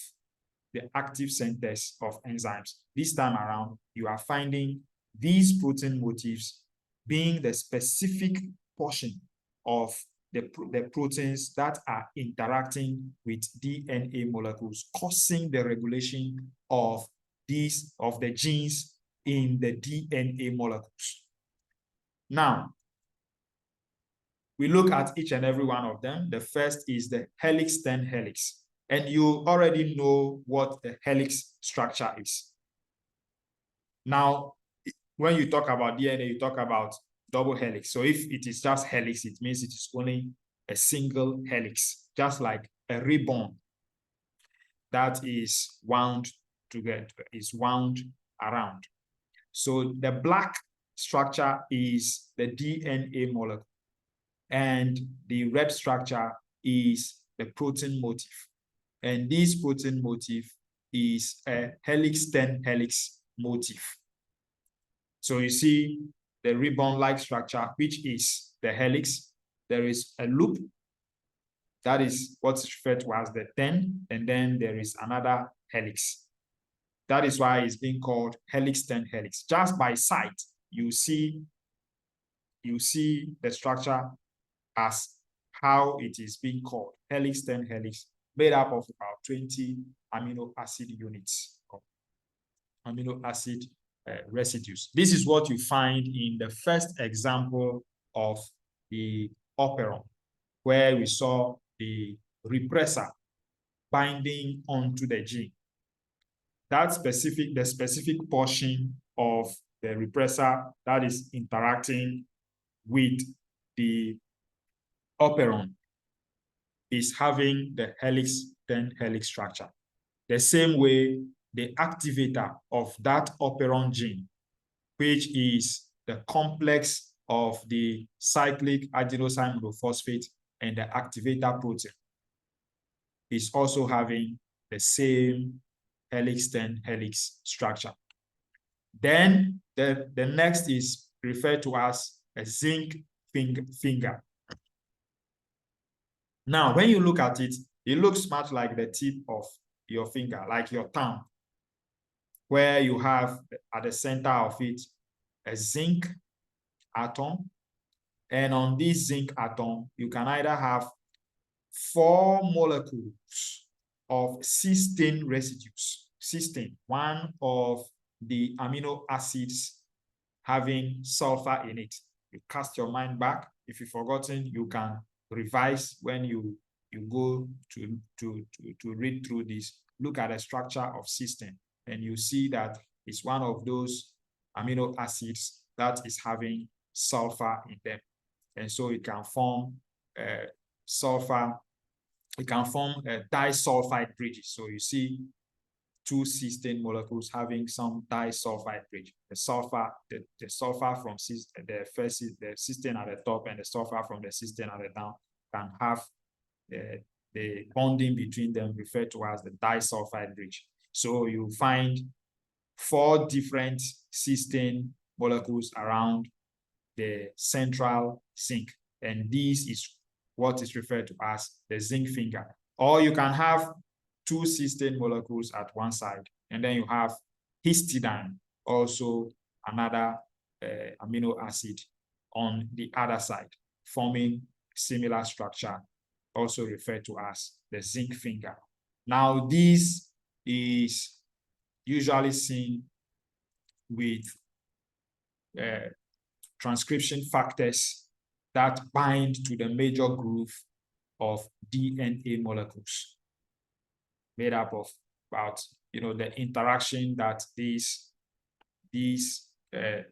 Speaker 1: the active centers of enzymes. This time around, you are finding these protein motifs being the specific portion of the proteins that are interacting with DNA molecules, causing the regulation of the genes in the DNA molecules. Now, we look at each and every one of them. The first is the helix 10 helix. And you already know what the helix structure is. Now, when you talk about DNA, you talk about double helix. So if it is just helix, it means it is only a single helix, just like a ribbon that is wound together, is wound around. So the black structure is the DNA molecule, and the red structure is the protein motif. And this protein motif is a helix 10 helix motif. So you see the ribbon-like structure, which is the helix. There is a loop That is what's referred to as the 10, and then there is another helix. That is why it's being called helix 10 helix. Just by sight, you see the structure as how it is being called, helix 10 helix, made up of about 20 amino acid units, amino acid residues. This is what you find in the first example of the operon, where we saw the repressor binding onto the gene. The specific portion of the repressor that is interacting with the operon is having the helix 10 helix structure. The same way the activator of that operon gene, which is the complex of the cyclic adenosine monophosphate and the activator protein, is also having the same helix 10 helix structure. Then the next is referred to as a zinc finger. Now, when you look at it, it looks much like the tip of your finger, like your thumb, where you have at the center of it a zinc atom. And on this zinc atom, you can either have 4 molecules of cysteine residues. Cysteine, one of the amino acids having sulfur in it. You cast your mind back. If you've forgotten, you can revise when you go to read through this. Look at the structure of cysteine, and you see that it's one of those amino acids that is having sulfur in them. And so it can form sulfur, it can form disulfide bridges. So you see 2 cysteine molecules having some disulfide bridge. The sulfur from the cysteine at the top and the sulfur from the cysteine at the down can have the bonding between them referred to as the disulfide bridge. So you find 4 different cysteine molecules around the central zinc, and this is what is referred to as the zinc finger. Or you can have 2 cysteine molecules at one side, and then you have histidine, also another amino acid on the other side, forming similar structure, also referred to as the zinc finger. Now, this is usually seen with transcription factors that bind to the major groove of DNA molecules, made up of about, the interaction that these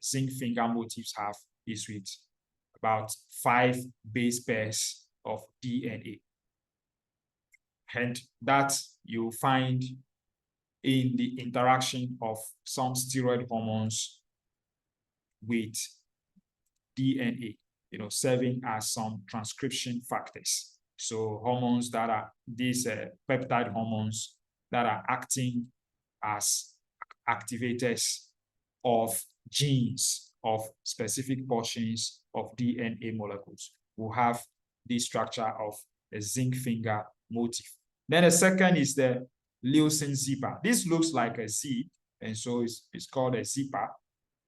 Speaker 1: zinc finger motifs have is with about 5 base pairs of DNA. And that you find in the interaction of some steroid hormones with DNA, serving as some transcription factors. So hormones that are these peptide hormones that are acting as activators of genes of specific portions of DNA molecules will have this structure of a zinc finger motif. Then the second is the leucine zipper. This looks like a Z, and so it's called a zipper.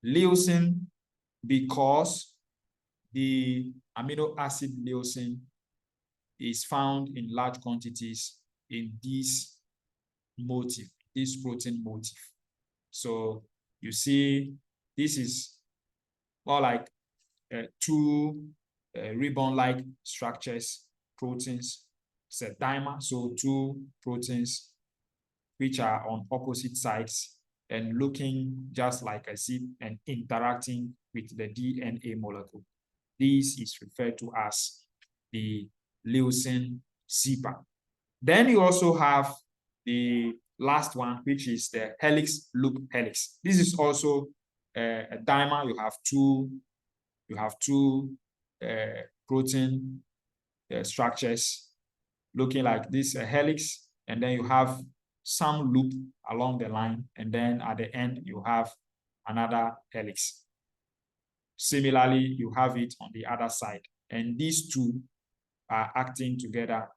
Speaker 1: Leucine because the amino acid leucine is found in large quantities in this motif, this protein motif. So you see, this is more like 2 ribbon-like structures, proteins. It's a dimer, so 2 proteins which are on opposite sides and looking just like a zip and interacting with the DNA molecule. This is referred to as the leucine zipper. Then you also have the last one, which is the helix loop helix. This is also a dimer. You have two protein structures looking like this, a helix, and then you have some loop along the line, and then at the end you have another helix. Similarly, you have it on the other side, and these two are acting together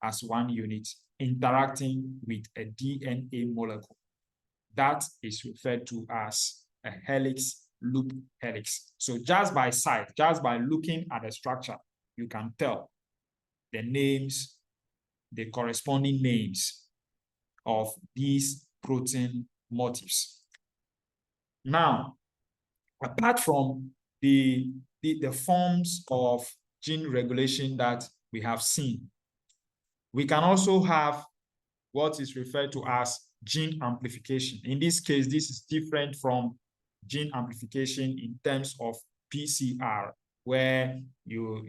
Speaker 1: as one unit interacting with a DNA molecule. That is referred to as a helix loop helix. So just by sight, just by looking at the structure, you can tell the names, the corresponding names of these protein motifs. Now, apart from the forms of gene regulation that we have seen, we can also have what is referred to as gene amplification. In this case, this is different from gene amplification in terms of PCR, where you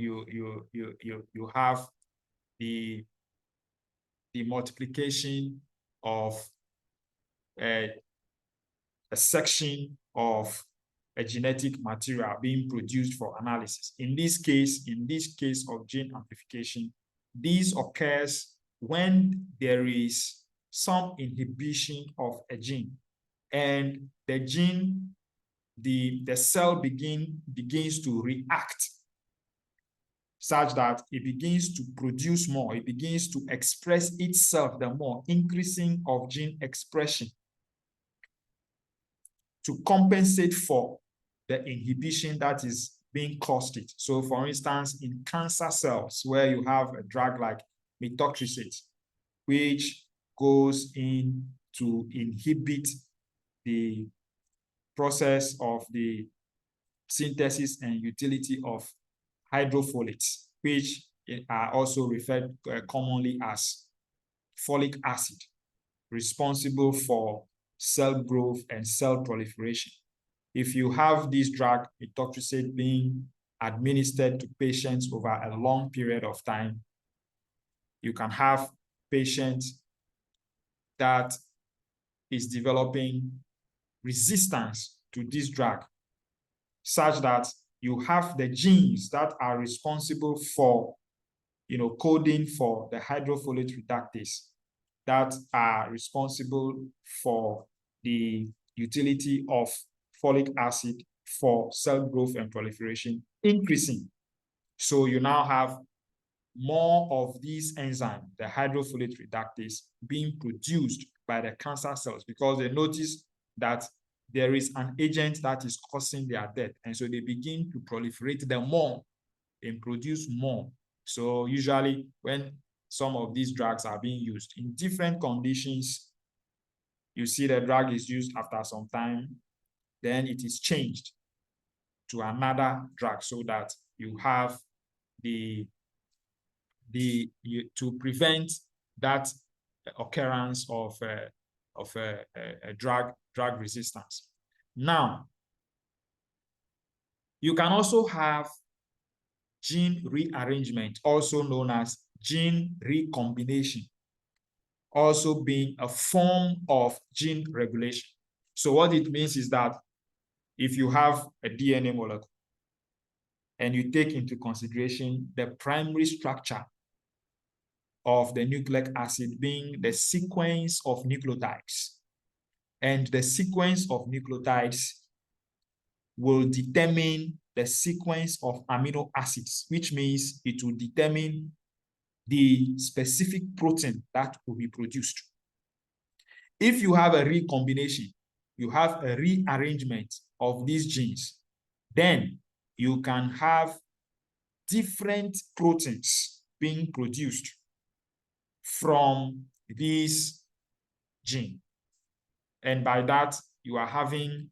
Speaker 1: have the multiplication of a section of a genetic material being produced for analysis. In this case of gene amplification, this occurs when there is some inhibition of a gene, and the gene, the cell begins to react such that it begins to produce more, it begins to express itself the more, increasing of gene expression to compensate for the inhibition that is being caused it. So for instance, in cancer cells where you have a drug like methotrexate, which goes in to inhibit the process of the synthesis and utility of hydrofolates, which are also referred commonly as folic acid, responsible for cell growth and cell proliferation. If you have this drug, methotrexate, being administered to patients over a long period of time, you can have patients that is developing resistance to this drug, such that you have the genes that are responsible for, coding for the hydrofolate reductase that are responsible for the utility of folic acid for cell growth and proliferation increasing. So you now have more of these enzymes, the hydrofolate reductase, being produced by the cancer cells because they notice that there is an agent that is causing their death. And so they begin to proliferate them more and produce more. So usually when some of these drugs are being used in different conditions, you see the drug is used after some time, then it is changed to another drug so that you have to prevent that occurrence of a drug resistance. Now, you can also have gene rearrangement, also known as gene recombination, also being a form of gene regulation. So what it means is that if you have a DNA molecule and you take into consideration the primary structure of the nucleic acid being the sequence of nucleotides, and the sequence of nucleotides will determine the sequence of amino acids, which means it will determine the specific protein that will be produced. If you have a recombination, you have a rearrangement of these genes, then you can have different proteins being produced from this gene. And by that, you are having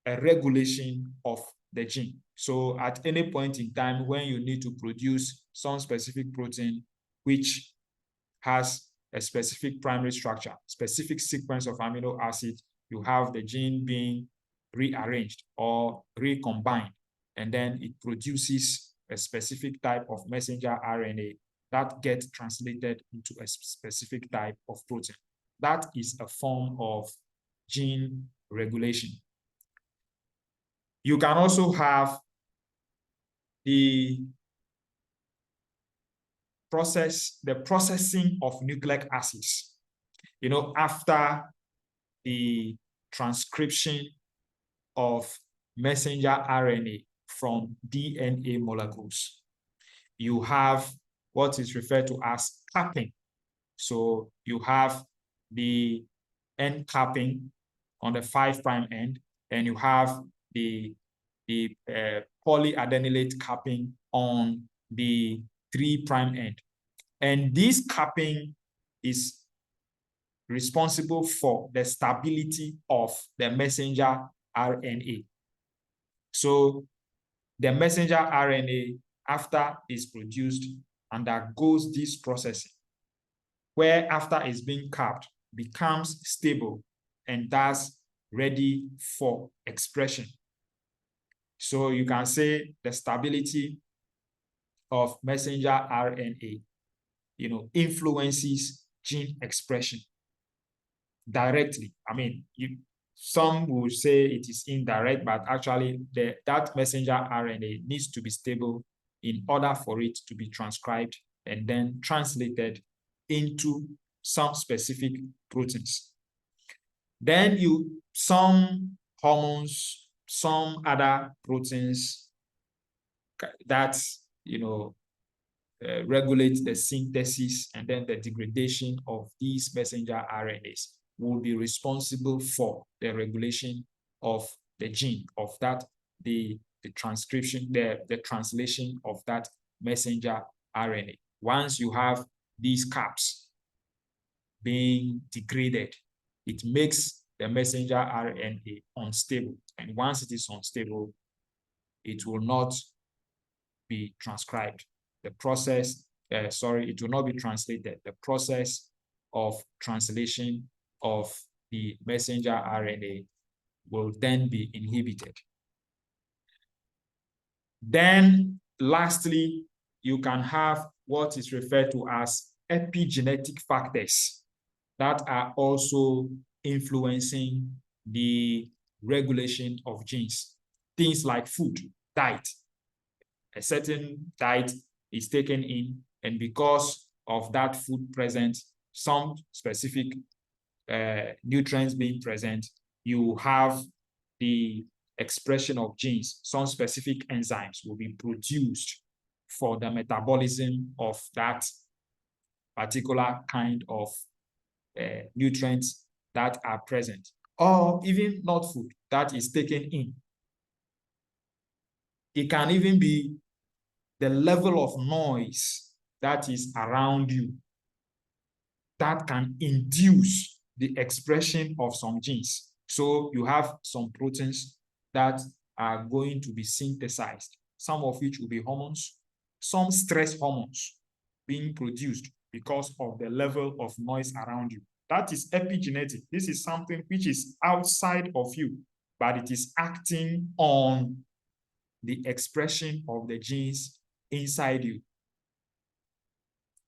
Speaker 1: a regulation of the gene. So at any point in time when you need to produce some specific protein which has a specific primary structure, specific sequence of amino acids, you have the gene being rearranged or recombined, and then it produces a specific type of messenger RNA that gets translated into a specific type of protein. That is a form of gene regulation. You can also have the processing of nucleic acids, after the transcription of messenger RNA from DNA molecules. You have what is referred to as capping. So you have the end capping on the 5' end, and you have the polyadenylate capping on the 3' end. And this capping is responsible for the stability of the messenger RNA. So the messenger RNA, after it's produced, undergoes this processing, where after it's being capped, becomes stable and thus ready for expression. So you can say the stability of messenger RNA, influences gene expression directly. I mean, some will say it is indirect, but actually that messenger RNA needs to be stable in order for it to be transcribed and then translated into some specific proteins. Then some hormones, some other proteins that regulate the synthesis and then the degradation of these messenger RNAs will be responsible for the regulation of the gene of that, the transcription, the translation of that messenger RNA. Once you have these caps being degraded, it makes the messenger RNA unstable. And once it is unstable, it will not be transcribed. The process, it will not be translated. The process of translation of the messenger RNA will then be inhibited. Then, lastly, you can have what is referred to as epigenetic factors that are also influencing the regulation of genes. Things like food, diet. A certain diet is taken in, and because of that food present, some specific nutrients being present, you have the expression of genes. Some specific enzymes will be produced for the metabolism of that particular kind of nutrients that are present, or even not food that is taken in. It can even be the level of noise that is around you that can induce the expression of some genes. So you have some proteins that are going to be synthesized, some of which will be hormones, some stress hormones being produced because of the level of noise around you. That is epigenetic. This is something which is outside of you, but it is acting on the expression of the genes inside you.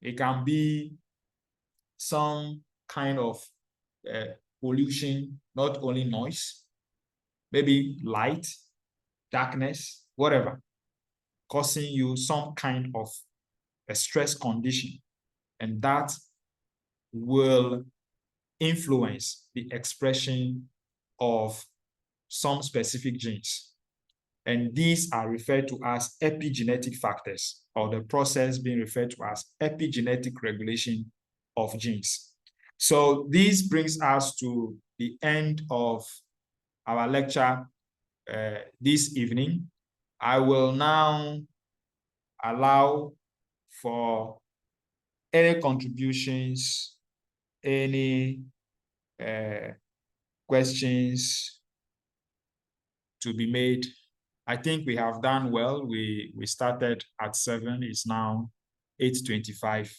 Speaker 1: It can be some kind of pollution, not only noise, maybe light, darkness, whatever, causing you some kind of a stress condition. And that will influence the expression of some specific genes. And these are referred to as epigenetic factors, or the process being referred to as epigenetic regulation of genes. So this brings us to the end of our lecture this evening. I will now allow for any contributions, any questions to be made. I think we have done well. We started at 7, it's now 8:25.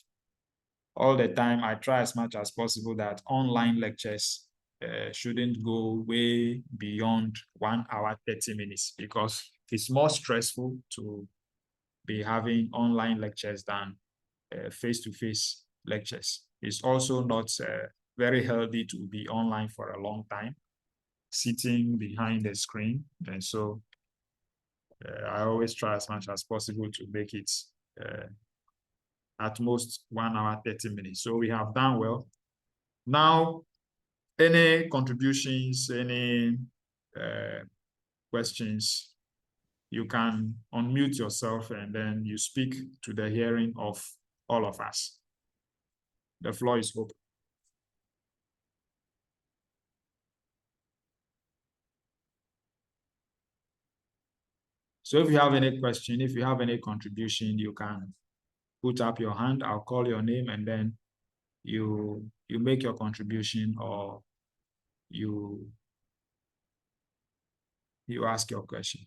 Speaker 1: All the time, I try as much as possible that online lectures shouldn't go way beyond 1 hour, 30 minutes, because it's more stressful to be having online lectures than face-to-face lectures. It's also not very healthy to be online for a long time, sitting behind the screen. And so I always try as much as possible to make it at most 1 hour, 30 minutes. So we have done well. Now, any contributions, any questions, you can unmute yourself and then you speak to the hearing of all of us. The floor is open. So if you have any question, if you have any contribution, you can put up your hand. I'll call your name, and then you make your contribution, or you ask your question.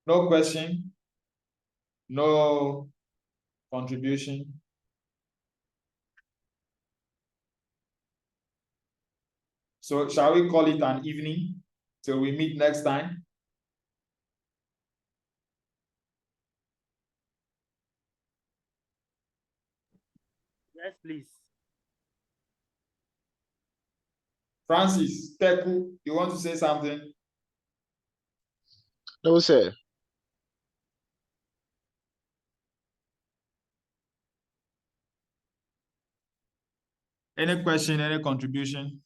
Speaker 1: No question? No contribution? So shall we call it an evening till we meet next time?
Speaker 3: Yes, please.
Speaker 1: Francis, Teku, you want to say something?
Speaker 4: No, sir.
Speaker 1: Any question, any contribution?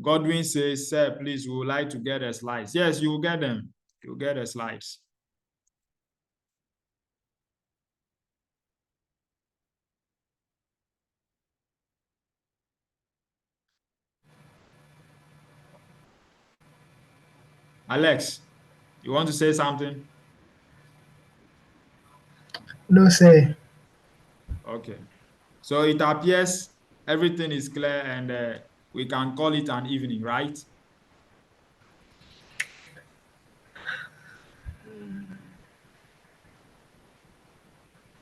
Speaker 1: Godwin says, sir, please, we would like to get the slides. Yes, you will get them. You'll get the slides. Alex, you want to say something?
Speaker 5: No, sir.
Speaker 1: Okay. So it appears everything is clear, and we can call it an evening, right?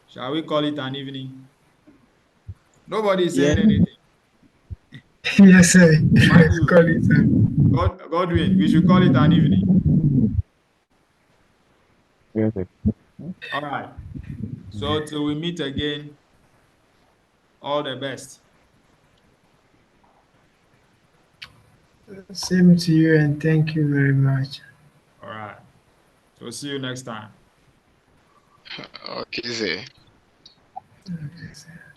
Speaker 1: Shall we call it an evening? Nobody is saying anything.
Speaker 5: Yes, sir.
Speaker 1: Matthew,
Speaker 5: Call it, sir.
Speaker 1: Godwin, we should call it an evening.
Speaker 4: Yes, sir.
Speaker 1: All right. So till we meet again, all the best.
Speaker 5: Same to you, and thank you very much.
Speaker 1: All right. So see you next time.
Speaker 4: Okay, sir.
Speaker 5: Okay, sir.